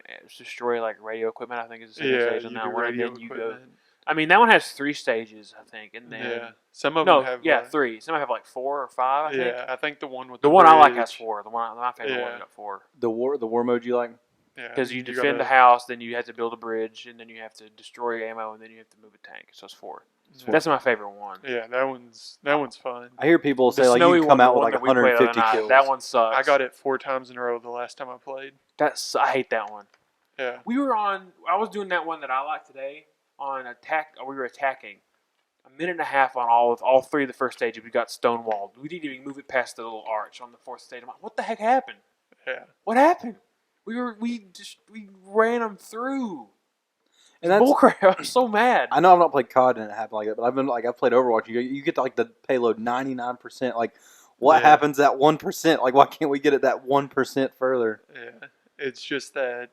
like radio equipment. I think is the second yeah. stage You on do that one. And radio then you go. equipment. I mean, that one has 3 stages, I think, and then Yeah, some of no, them have. yeah, like, 3. Some have like 4 or 5. I think. Yeah, I think the one with The one I like bridge, has 4. The one my favorite one Yeah. got 4 The war mode you like? Yeah, because you defend gotta- the house, then you have to build a bridge, and then you have to destroy ammo, and then you have to move a tank. So it's 4. Yeah. That's my favorite one. Yeah, that one's fun. I hear people The say like you snowy can one, come the out with one like that we played the other 150 night, kills. That one sucks. I got it 4 times in a row the last time I played. I hate that one. Yeah, I was doing that one that I like today on attack. We were attacking. A minute and a half on all 3 of the first stages. We got stonewalled. We didn't even move it past the little arch on the 4th stage. I'm like, what the heck happened? yeah. What happened? We ran them through. And that's Bullcrap. I'm so mad. I know I've not played COD and it happened like that, but I've played Overwatch. You get to like the payload 99%. Like, what Yeah. happens at 1%? Like, why can't we get it that 1% further? Yeah, it's just that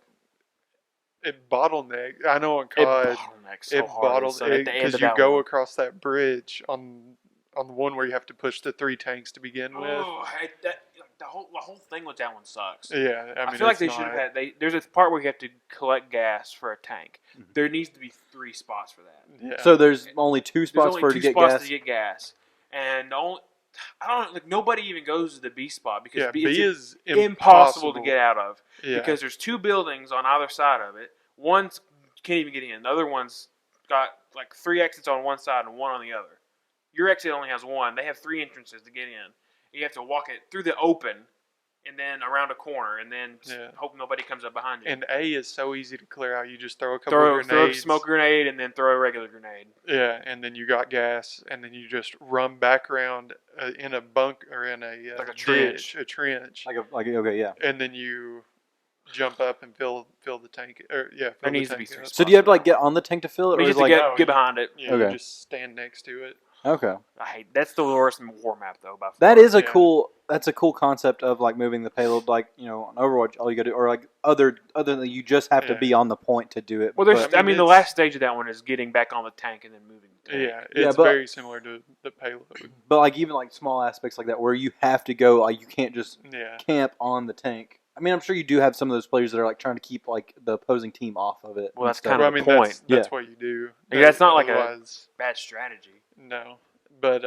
it bottleneck. I know on It COD bottlenecks so it hard. bottled So at the end because of you that go one. across that bridge on the one where you have to push the 3 tanks to begin with. Oh, the whole thing with that one sucks. Yeah, I mean, I feel like it's they should not- have had. There's a part where you have to collect gas for a tank. Mhm. There needs to be 3 spots for that. Yeah, So there's only 2 There's spots only for 2 to get spots gas. to get gas, and I don't like nobody even goes to the B spot because yeah, B, B it's is impossible to get out of Yeah, because there's 2 buildings on either side of it. One's can't even get in. The other one's got like 3 exits on one side and 1 on the other. Your exit only has 1. They have 3 entrances to get in. You have to walk it through the open and then around a corner and then Yeah. hope nobody comes up behind you. and A is so easy to clear out. You just throw a couple throw of a grenades. smoke grenade and then throw a regular grenade. Yeah, and then you got gas, and then you just run back around in a bunk or in a Like a ditch, a trench, Okay, yeah. and then you jump up and fill the tank. Or yeah, fill There the needs to tank be 3 up. spots. So do you have to like get on the tank to fill it, You or just is have it to like No, get behind it. Yeah, Okay. you just stand next to it. okay? I hate that's the worst war map though. By far. That is a Yeah. cool. That's a cool concept of like moving the payload. Like on Overwatch, all you got to do, or like other than you just have to Yeah. be on the point to do it. Well, there's. But- I mean, the it's- last stage of that one is getting back on the tank and then moving the tank. Yeah, Yeah, it's but- very similar to the payload. But like even like small aspects like that where you have to go, like you can't just Yeah, camp on the tank. I mean, I'm sure you do have some of those players that are like trying to keep like the opposing team off of it. Well, and that's stuff. kinda well, I the mean point. that's Yeah. what you do. Yeah, that's not like a- Otherwise, Bad strategy. no, but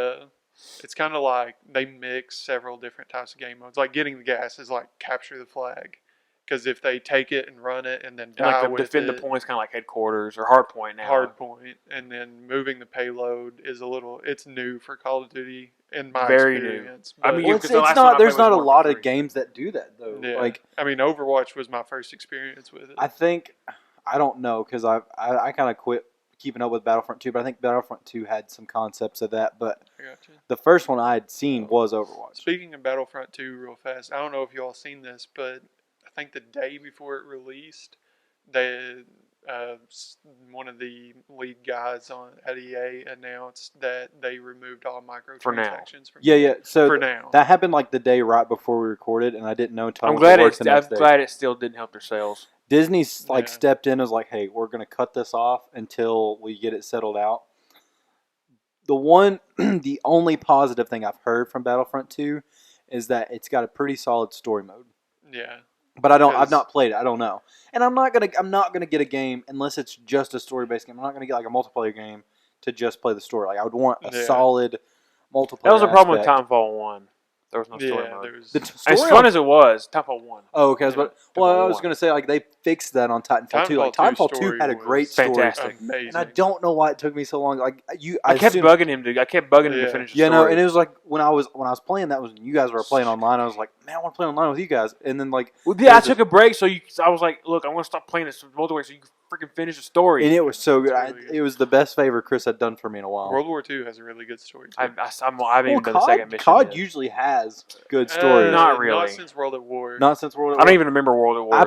it's kind of like they mix several different types of game modes. Like getting the gas is like capture the flag, because if they take it and run it and then And die like with defend it, the points, kind of like headquarters or hard point now. hard point, and then moving the payload is it's new for Call of Duty in my Very new. experience. I But- mean, Well, because the last it's one I not. There's played was not a World lot War of III. games that do that though. yeah, Like I mean, Overwatch was my first experience with it. I think I don't know because I kind of quit keeping up with Battlefront 2, but I think Battlefront 2 had some concepts of that. But I got you. the first one I had seen was Overwatch. Speaking of Battlefront 2 real fast, I don't know if you all seen this, but I think the day before it released, they one of the lead guys at EA announced that they removed all For now. microtransactions from Yeah. So for now. that happened like the day right before we recorded, and I didn't know until I I'm went to glad work the next day. glad it still didn't help their sales. Disney like Yeah. stepped in and was like, "Hey, we're gonna cut this off until we get it settled out." The only positive thing I've heard from Battlefront 2 is that it's got a pretty solid story mode. Yeah, But I've Because- not played it. I don't know. And I'm not gonna get a game unless it's just a story based game. I'm not gonna get like a multiplayer game to just play the story. Like I would want a Yeah. solid multiplayer. That was a problem with aspect. Timefall 1. There was no story yeah. mode. There's The As story fun on- as it was, Timefall 1. Oh, okay. Yeah, Well, Titanfall I was 1. gonna say like they fixed that on Titanfall 2. Like Titanfall 2 Titanfall 2 story had a was great story, fantastic. amazing. and I don't know why it took me so long. Like I kept assumed- bugging him to Yeah. finish the Yeah, no, story. and it was like when I was playing that was when you guys were playing online. I was like, man, I want to play online with you guys. And then like, Well, yeah, I there's took a break, I was like, look, I'm going to stop playing this multiplayer so you can freaking finish the story. And it was so good. It's really good. It was the best favor Chris had done for me in a while. World War II has a really good story. Too. I haven't even done the second mission. COD yet. usually has good stories. Not really. Not since World at War. Not since World at I War. don't even remember World at War. I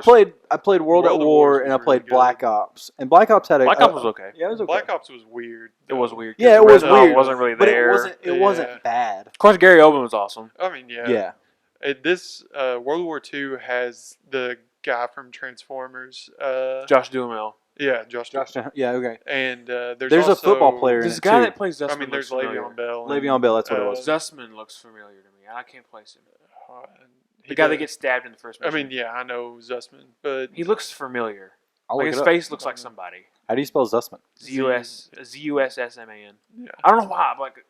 played World at World at War Wars and I was played really good. Black Ops. And Black Ops had a Black Ops was okay. Yeah, it was okay. Black Ops was weird. It was weird. Yeah, it 'cause was Red Dawn weird, wasn't really but there. it wasn't Yeah. bad. Of course, Gary Oldman was awesome. I mean, yeah. Yeah. This World War II has the guy from Transformers. Josh Duhamel. Yeah, Josh. Yeah, okay. And there's a also, football player in This it, guy too. that plays Zussman. I mean, there's looks familiar. Le'Veon Bell. Le'Veon Bell, that's what it was. Zussman looks familiar to me. I can't place him. Uh, The he guy that does- gets stabbed in the first I mission. mean, yeah, I know Zussman, but he looks familiar. I'll Like look his it up. face looks like somebody. How do you spell Zussman? Zussman. yeah, I don't know why. Like,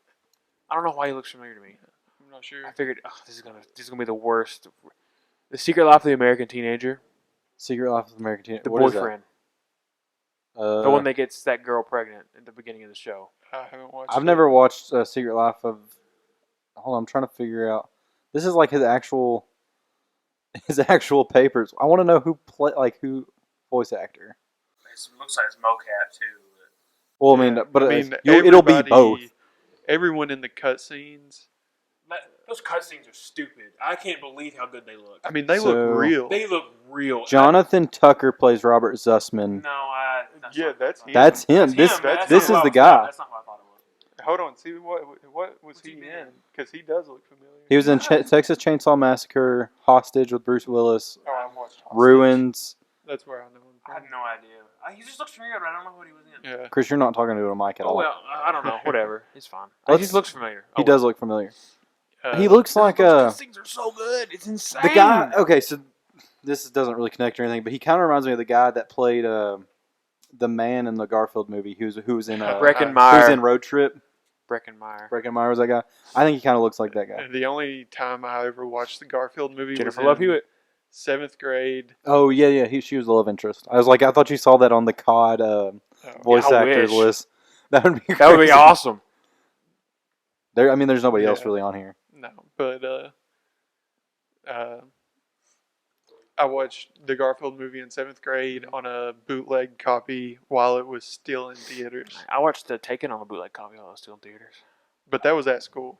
I don't know why he looks familiar to me. I'm not sure. I figured this is gonna be the worst. The Secret Life of the American Teenager. Secret Life of American Teen. The What is that? boyfriend. The The one that gets that girl pregnant at the beginning of the show. I haven't watched. I've it. never watched Secret Life of. Hold on, I'm trying to figure out. This is like his actual papers. I want to know who voice actor. It looks like it's mocap too. Well, I mean, Yeah, but I mean, it'll be everybody- both. Everyone in the cutscenes. Those cutscenes are stupid. I can't believe how good they look. I mean, they So- look real. They look real. Jonathan Tucker plays Robert Zussman. Yeah, that's him. That's him. This is the guy. That's not what I thought it was. Hold on, see what was What's he he been in? in? Because he does look familiar. He was in Texas Chainsaw Massacre, Hostage with Bruce Willis, Oh, I've watched Hostage. Ruins. That's where I know him I from. have no idea. He just looks familiar, but I don't know what he was in. Yeah. Chris, you're not talking to a mic at Oh all. well, I don't know. Whatever, it's fine. He Let's- just looks familiar. He does look familiar. Uh, He looks like Those cutscenes are so good. It's insane. the guy. Okay, so this doesn't really connect or anything, but he kind of reminds me of the guy that played the man in the Garfield movie. Who was in Breckenmeyer. who was in Road Trip. Breckenmeyer. Breckenmeyer was that guy. I think he kind of looks like that guy. The only time I ever watched the Garfield movie Jennifer was Love in Hewitt. 7th grade. Oh yeah. She was the love interest. I was like, I thought you saw that on the COD voice I actors wish. list. That would be That would be crazy. awesome. There's nobody else Yeah. really on here. No, but I watched the Garfield movie in 7th grade on a bootleg copy while it was still in theaters. I watched the Taken on a bootleg copy while I was still in theaters. But that was at school.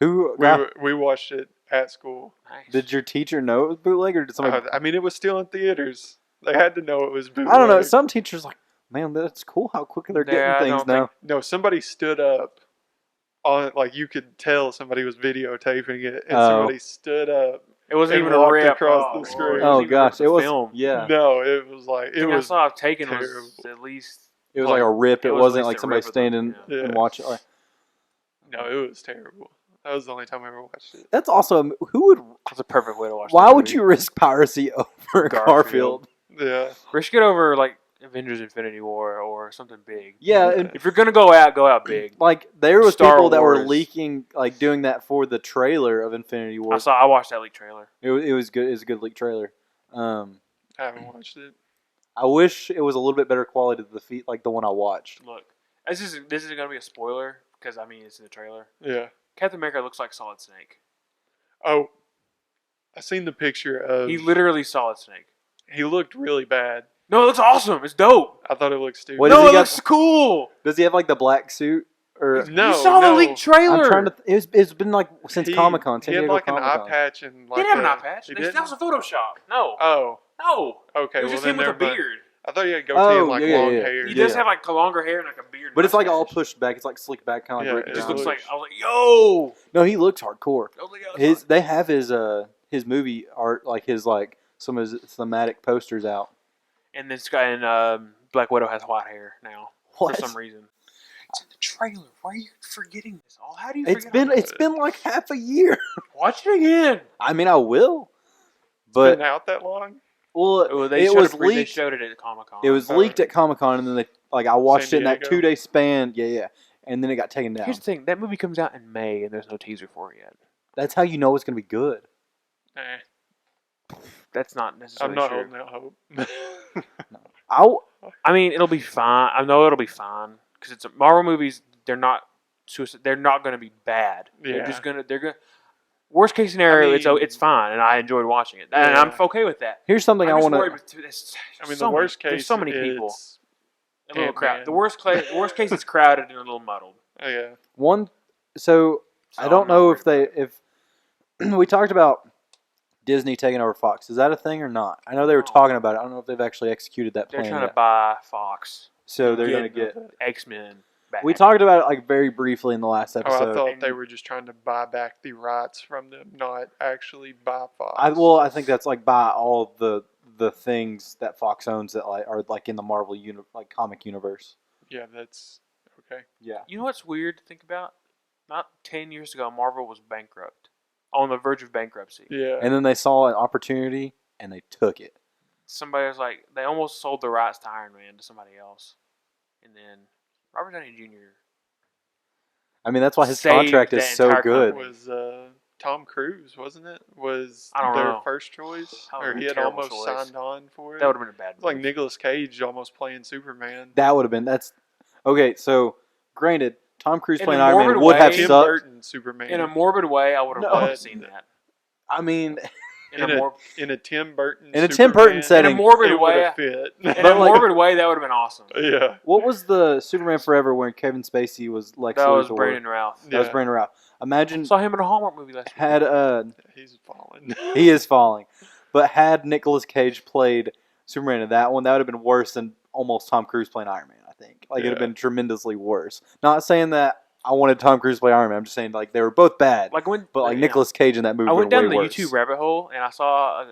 Who We watched it at school. Nice. did your teacher know it was bootleg, or did somebody? I mean, it was still in theaters. They had to know it was bootleg. I don't know. Some teachers like, man, that's cool how quick they're getting Yeah, I things don't now. No, somebody stood up on it, like you could tell somebody was videotaping it, and Oh. somebody stood up. It wasn't and even a walked rip across the Lord. screen. It wasn't Oh even gosh, a it was film. yeah. No, it was like The it thing I was. saw Taken was terrible. at least It was like a rip. It It was wasn't at like least a somebody rip of standing them, yeah. and Yeah. watching. Like, No, it was terrible. That was the only time I ever watched it. that's also who would. that's a perfect way to watch. Why the would movie. you risk piracy over Garfield? Yeah, risk it over like Avengers: Infinity War or something big? Yeah, and If you're gonna go out big. like there was Star people that were Wars. leaking, like doing that for the trailer of Infinity War. I watched that leak trailer. It was good. It was a good leak trailer. I haven't watched it. I wish it was a little bit better quality to the feet, like the one I watched. Look, this is gonna be a spoiler because I mean it's in the trailer. Yeah. Captain America looks like Solid Snake. Oh, I seen the picture of. He literally Solid Snake. He looked really bad. No, it looks awesome. It's dope. I thought it looked stupid. What no, does he it got- looks cool. Does he have like the black suit? Or No, you saw no. the leaked trailer. I'm trying to. It's been like since He- Comic Con. He had like an eye patch and like. He didn't have an a- eye patch. He That didn't? was a Photoshop. No, Oh, no. okay. It was Well, just then him with a never mind. beard. I thought he had goatee Oh, and like yeah, long yeah. hair. He Yeah. does have like longer hair and like a beard. But it's like all mustache. pushed back. It's like slicked back, kind of Yeah, like it It just Rick looks Grimes. like I was like, yo. No, he looks hardcore. I was like, yo, His they have his movie art, like his like some of his thematic posters out. And this guy in Black Widow has white hair now What? for some reason. It's in the trailer. Why are you forgetting this? Oh, how do you? It's forget been all it's been like half a year. that? Watch it again. I mean, I will, It's but been out that long. well, Oh, they it showed was They leaked. showed it at Comic Con. It was Oh, leaked okay. at Comic Con, and then they like I watched San it in that Diego? 2-day span. Yeah, and then it got taken down. Here's the thing: that movie comes out in May, and there's no teaser for it yet. That's how you know it's gonna be good. That's not I'm necessarily not true. holding out hope. I mean, it'll be fine. I know it'll be fine because it's Marvel movies. They're not going to be bad. They're Yeah. just gonna. They're going. Worst case scenario, mean- it's fine, and I enjoyed watching it, and I'm Yeah. okay with that. Here's something I'm I just want worried to. with there's I mean, so the worst many, case, there's so many people. it's A little crowd. Ant-Man. The worst case, it's crowded and a little muddled. Oh, yeah. One, so So I don't I'm not know worried if they about it. if we talked about Disney taking over Fox. Is that a thing or not? I know they were No. talking about it. I don't know if they've actually executed that They're plan trying yet. to buy Fox. So they're get going to get. X-Men back. We talked about it like very briefly in the last Oh, episode. I thought And- they were just trying to buy back the rights from them, not actually buy Fox. I think that's like buy all the things that Fox owns that like are like in the Marvel like comic universe. Yeah, that's okay. Yeah. You know what's weird to think about? Not 10 years ago, Marvel was bankrupt, on the verge of bankruptcy. Yeah. And then they saw an opportunity and they took it. Somebody was like, they almost sold the rights to Iron Man to somebody else, and then Robert Downey Jr. I mean, that's why his Saved contract is the so entire good. company. was Tom Cruise, wasn't it? Was I don't their know. first choice? That Or would've he been a had terrible almost choice. signed on for it? That would have been a bad. It's like move. Nicolas Cage almost playing Superman. That would have been okay. So, granted, Tom Cruise In playing a Iron Man morbid would have way- Tim sucked. Burton Superman. In a morbid way, I would have No. loved seen that. I mean, In a Tim Burton In a Tim Burton Superman, setting. In a morbid it way, would've fit. in But a like- morbid way, that would have been awesome. Yeah. what was the Superman Forever when Kevin Spacey was Lex That was Luthor? Brandon Routh. That was Yeah. Brandon Routh. Imagine Saw him in a Hallmark movie last year. had He's fallen. he is falling, but had Nicolas Cage played Superman in that one, that would have been worse than almost Tom Cruise playing Iron Man. I think like it'd have Yeah. been tremendously worse. Not saying that I wanted Tom Cruise to play Iron Man. I'm just saying like they were both bad, Like when, but like yeah. Nicolas Cage in that movie I went were down way the worse. YouTube rabbit hole and I saw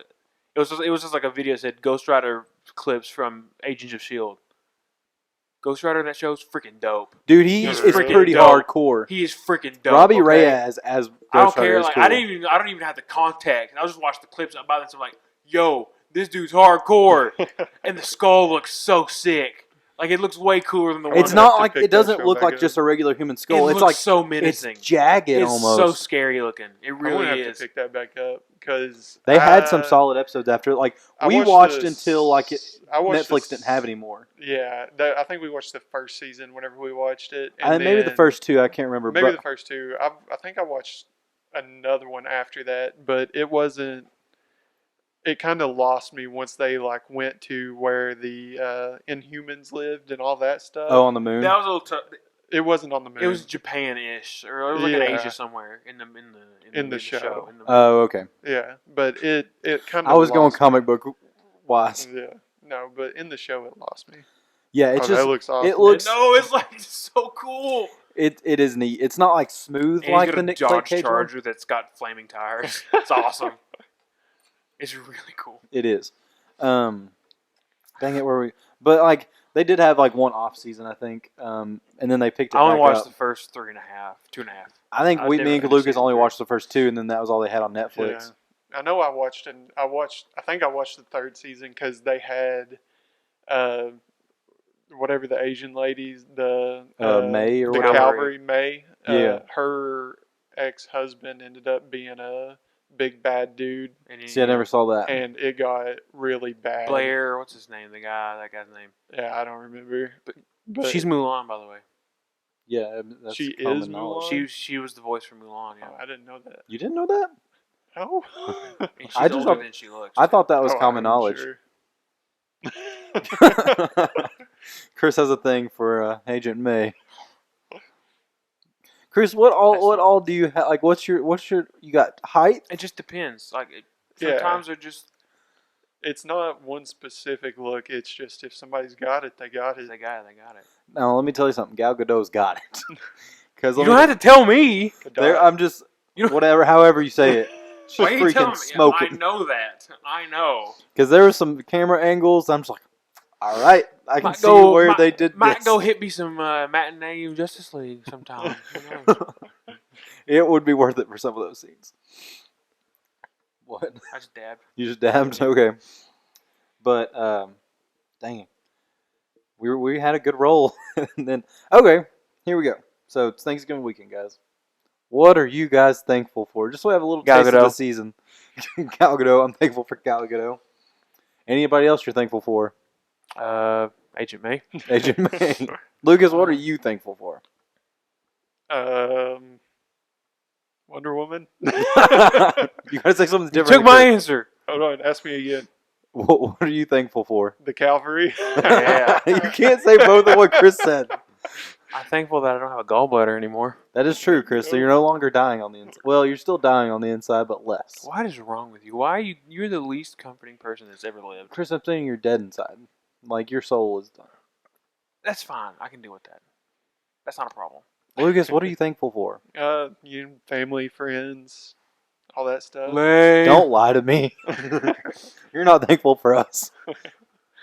it was just like a video that said Ghost Rider clips from Agents of Shield. Ghost Rider in that show is freaking dope. Dude, he He's is freaking pretty dope. hardcore. He is freaking dope. Robbie okay? Reyes as Ghost I don't Rider care. is Like cool. I don't even have the context. I just watch the clips by this. I'm like, yo, this dude's hardcore, and the skull looks so sick. Like it looks way cooler than the one. It's I'll not have to like pick it that doesn't show look back like up. just a regular human It skull. looks It's like so it's menacing. jagged It's almost. so scary looking. It I'm really gonna have is. to pick that back up because They had some solid episodes after. Like we watched until like Netflix didn't have anymore. Yeah, I think we watched the first season whenever we watched it. And maybe the then- first two, I can't remember. Maybe but the first two. I think I watched another one after that, but it wasn't. It kind of lost me once they like went to where the Inhumans lived and all that stuff. oh, on the moon. That was a little tough. It wasn't on the moon. It was Japan-ish, or it was like in Yeah. Asia somewhere in the show. in the- Oh, okay. Yeah, but it kind of. I was going comic book wise. Yeah, no, but in the show it lost me. Yeah, it's Oh, just that looks awesome. it looks No, it's like so cool. it is neat. It's not like smooth And like he's the got a Nick Dodge Cage one. Charger that's got flaming tires. It's awesome. It's really cool. It is. Dang it, where we? But like they did have like one off season, I think, and then they picked it I only back watched up. the first 2.5. I think I me never and finished Lucas season only 3. watched the first two, and then that was all they had on Netflix. Yeah. I know I watched I think I watched the third season because they had whatever the Asian ladies, the May or the whatever. Calvary May. Yeah. Her ex-husband ended up being a big bad dude, And he, See, I never saw that. and it got really bad. Blair, what's his name? That guy's name. Yeah, I don't remember. But She's Mulan, by the way. Yeah, that's She common is knowledge. Mulan? She was the voice for Mulan. Yeah. oh, I didn't know that. You didn't know that? Oh, And she's I just older thought- than she looks. I too. thought that was Oh, common I'm knowledge. sure. Chris has a thing for Agent May. Chris, what all do you have? Like, what's your you got height? It just depends. Like Yeah. sometimes they're just It's not one specific look. It's just if somebody's got it, they got it. they got it. Now, let me tell you something. Gal Gadot's got it. Because You don't have to tell me. I'm just You don't- whatever, however you say it. She's Why are you telling freaking me? smoking. I know that. I know. Because there were some camera angles. I'm just like, all right, I can see where they did Might this. go hit me some matinee Justice League sometime. Who knows? It would be worth it for some of those scenes. What? I just dabbed. You just dabbed? Okay. But, dang it. We had a good roll. And then, okay, here we go. So, it's Thanksgiving weekend, guys. What are you guys thankful for? Just so we have a little Gal taste of the Gadot. season. Gal Gadot. I'm thankful for Gal Gadot. Anybody else you're thankful for? Agent May. Agent May. Lucas, what are you thankful for? Wonder Woman. You gotta say something You different. took my answer. Hold on, ask me again. What are you thankful for? The Calvary. Yeah. You can't say both of what Chris said. I'm thankful that I don't have a gallbladder anymore. That is true, Chris. So you're no longer dying on the inside. Well, you're still dying on the inside, but less. What is wrong with you? Why are you? You're the least comforting person that's ever lived. Chris, I'm saying you're dead inside. Like your soul is done. That's fine. I can deal with that. That's not a problem. Lucas, what are you thankful for? You, family, friends, all that stuff. Don't lie to me. You're not thankful for us.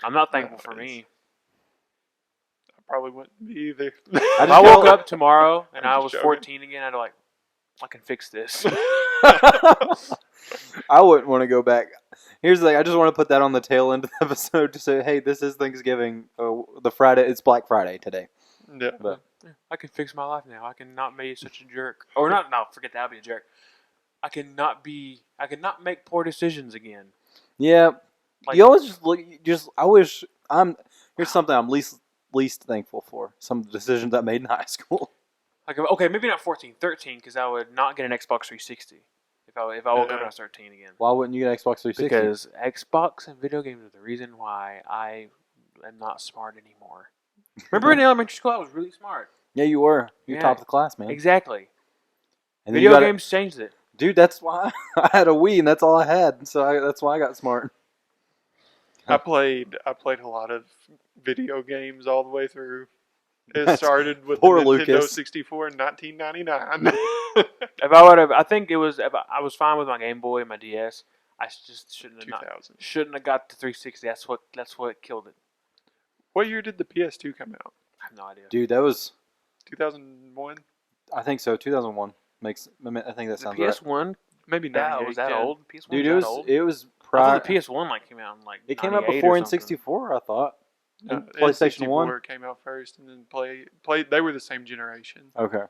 I'm not thankful for me. I probably wouldn't be either. I If I woke feel- up tomorrow and I'm I just was joking. 14 again, I'd be like, I can fix this. I wouldn't want to go back. Here's the thing. I just want to put that on the tail end of the episode to say, hey, this is Thanksgiving. The Friday. It's Black Friday today. Yeah. But Yeah, I can fix my life now. I can not be such a jerk. Or not. No, forget that. I'll be a jerk. I cannot make poor decisions again. yeah, Like, you always just look. I wish Here's something I'm least thankful for. Some decisions I made in high school. like okay, maybe not 14, 13, because I would not get an Xbox 360 if I woke up and I was 13 again. Why wouldn't you get Xbox 360? Because Xbox and video games are the reason why I am not smart anymore. Remember in elementary school, I was really smart. Yeah, you were. You're Yeah. top of the class, man. Exactly. And then you Video got games changed it. dude. That's why I had a Wii, and that's all I had. So that's why I got smart. I played a lot of video games all the way through. It That's started with the poor Nintendo Lucas. 64 in 1999. If I would have, I think it was. If I was fine with my Game Boy and my DS. I just shouldn't have got the 360. That's what killed it. What year did the PS2 come out? I have no idea. Dude, that was 2001? I think so. 2001 I think that The sounds right. PS1 Maybe that 98. was that yeah. old. PS1 Dude, was it that was old. it was I prior. thought the PS1 came out in It came out 98 before or in something. 64, I thought. No, PlayStation 1? N64 came out first, and then play. They were the same generation. Okay.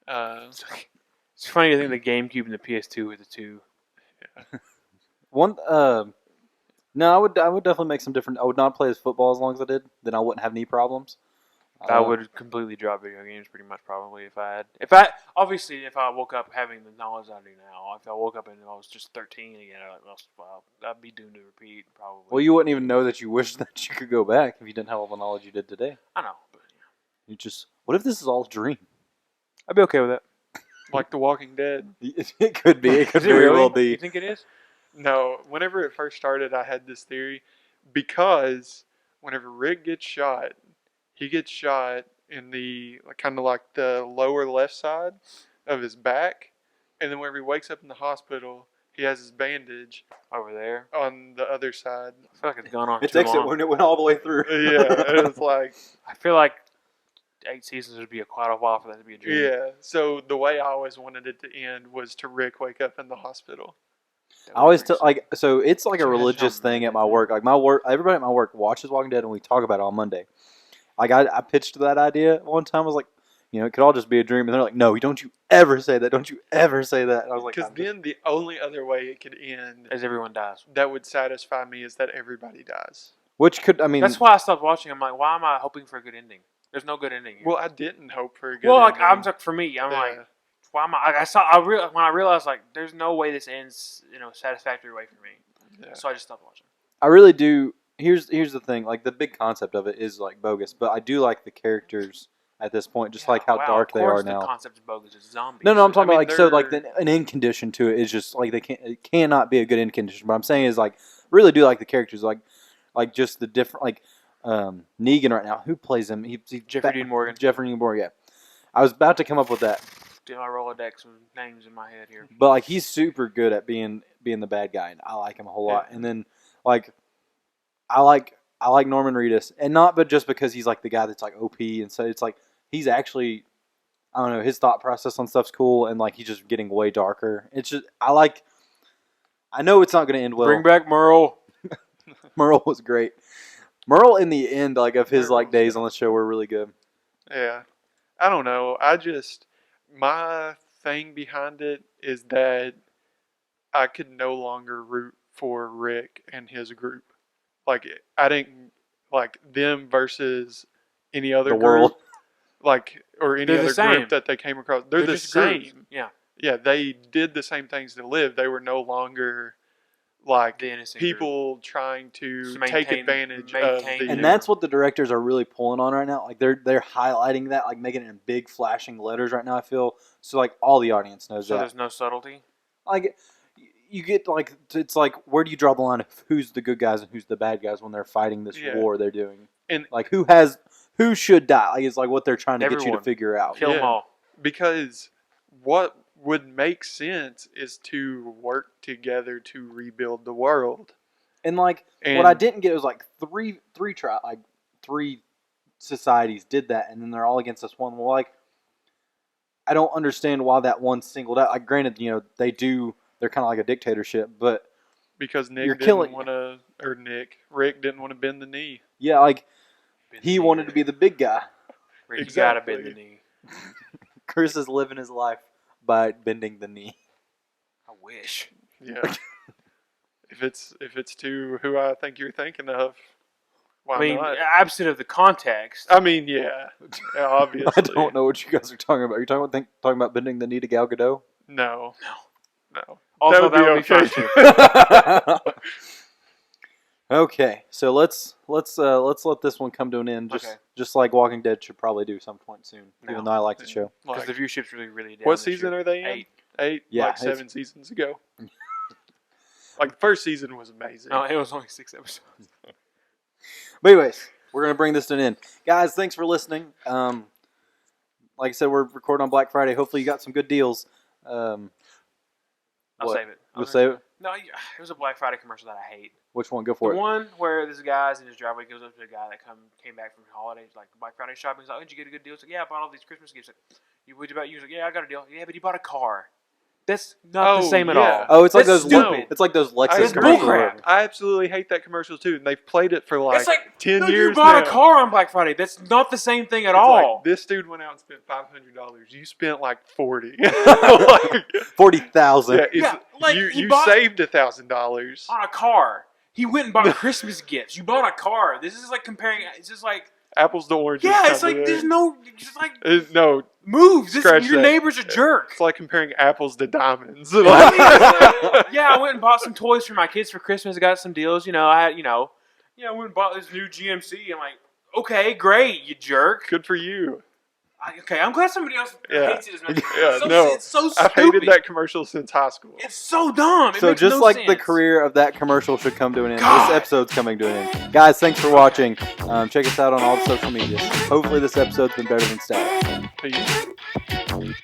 It's funny to think the GameCube and the PS2 were the two. One no, I would definitely make some different. I would not play as football as long as I did. Then I wouldn't have knee problems. I would completely drop video games pretty much probably if I woke up having the knowledge I do now. If I woke up and I was just 13 again, I'd be doomed to repeat probably. Well, you wouldn't even know that you wished that you could go back if you didn't have all the knowledge you did today. I know, but yeah. You just, what if this is all a dream? I'd be okay with that. Like The Walking Dead. It could be. It could Is it very really? well be. You think it is? No, whenever it first started, I had this theory because whenever Rick gets shot, he gets shot in the kind of like the lower left side of his back, and then whenever he wakes up in the hospital, he has his bandage Over there. on the other side. I feel like it's gone on It too takes it long. when it went all the way through. Yeah, it was like, I feel like 8 seasons would be quite a while for that to be a dream. yeah. So the way I always wanted it to end was to Rick wake up in the hospital. I always tell so it's like a So that's religious how thing at many my work. Like my work, everybody at my work watches Walking Dead, and we talk about it on Monday. Like I pitched that idea one time. I was like, it could all just be a dream, and they're like, no, don't you ever say that. Don't you ever say that. And I was like, Because then the only other way it could end As everyone dies. that would satisfy me is that everybody dies. which could I mean? That's why I stopped watching. I'm like, why am I hoping for a good ending? There's no good ending. Here. Well, I didn't hope for a good Well, like ending. for me, I'm Yeah. like, why am I? When I realized like, there's no way this ends in a satisfactory way for me. Yeah. So I just stopped watching. I really do. Here's the thing. Like the big concept of it is like bogus, but I do like the characters at this point, just like how Wow, dark of they are course now. The concept of bogus is zombies. No, I'm talking I mean, about like so like they're- an end condition to it is just like it cannot be a good end condition. What I'm saying is like really do like the characters like just the different like Negan right now. Who plays him? He Jeffrey Dean Morgan. Jeffrey Dean Morgan. Yeah, I was about to come up with that, Do my Rolodex with names in my head here. but like he's super good at being the bad guy, and I like him a whole lot. Yeah. And then like I like Norman Reedus, and not but just because he's like the guy that's like OP, and so it's like he's actually I don't know his thought process on stuff's cool, and like he's just getting way darker. It's just I know it's not going to end well. Bring back Merle. Merle was great. Merle in the end, like of his Merle like was days good. on the show, were really good. Yeah. I don't know. My thing behind it is that I could no longer root for Rick and his group. Like, I didn't, like, them versus any other The group. world. Like, or any They're the other same. group that they came across. They're the just groups. same. Yeah. they did the same things to live. They were no longer like The innocent people trying to To take maintain- advantage maintain of the. And that's what the directors are really pulling on right now. Like they're highlighting that, like making it in big flashing letters right now. I feel so like all the audience knows So that. there's no subtlety. Like you get like it's like where do you draw the line of who's the good guys and who's the bad guys when they're fighting this Yeah. war they're doing? And- like who should die? Like it's like what they're trying to get you Everyone. to figure out. Kill them Yeah. all. Because what would make sense is to work together to rebuild the world. And like And what I didn't get was like three societies did that, and then they're all against this one. Well, like I don't understand why that one singled out. Like granted, they're kind of like a dictatorship, but because Nick You're didn't killing- want to, or Rick didn't want to bend the knee. yeah, like Bend he the knee, wanted to be the big guy. Rick, you gotta Exactly. bend the knee. Chris is living his life by bending the knee. I wish. Yeah. if it's to who I think you're thinking of, why I mean, not? absent of the context. I mean, yeah, obviously. I don't know what you guys are talking about. Are you talking about bending the knee to Gal Gadot? No. Also, That would be fine okay. too. Okay, so let's let this one come to an end. Okay. Just like Walking Dead should probably do some point soon. Even No. though I like the show. Because Like, the viewership's really down. what this season year. are they in? 8. 8? Yeah, Like it's- 7 seasons ago. Like the first season was amazing. No, it was only 6 episodes. But anyways, we're gonna bring this to an end, guys. Thanks for listening. Like I said, we're recording on Black Friday. Hopefully, you got some good deals. I'll What? save it. You'll save it. No, it was a Black Friday commercial that I hate. Which one? Go The for it. one where this guy's in his driveway goes up to a guy that came back from holidays, like Black Friday shopping. He's like, "Oh, did you get a good deal?" He's like, "Yeah, I bought all these Christmas gifts." Like, "You what about you?" He's like, "Yeah, I got a deal." "Yeah, but you bought a car." That's not the Oh, same at yeah. all. Oh, it's like That's those. stupid. It's like those I Lexus It's agree. commercials. bullcrap. I absolutely hate that commercial too, and they've played it for like, It's like 10 no, years you bought now. a car on Black Friday. That's not the same thing at It's all. like, this dude went out and spent $500. You spent like 40. Like, 40,000. yeah, Yeah, like, you he bought- saved $1,000. on a car. He went and bought Christmas gifts. You bought a car. This is like comparing. It's just like Apples to oranges. yeah. It's kinda like there's thing. no just like No, moves. Scratch Your that. neighbor's a jerk. it's like comparing apples to diamonds. I mean, it's like, yeah, I went and bought some toys for my kids for Christmas. I got some deals. I had I went and bought this new GMC. I'm like, okay, great, you jerk. Good for you. Okay, I'm glad somebody else Yeah. hates it as much. as me. Yeah, it's so, no. it's so I've stupid. hated that commercial since high school. It's so dumb. It So makes just no like sense. the career of that commercial should come to an end, God. this episode's coming to an end. Guys, thanks for watching. Check us out on all the social media. Hopefully this episode's been better than Static. Peace.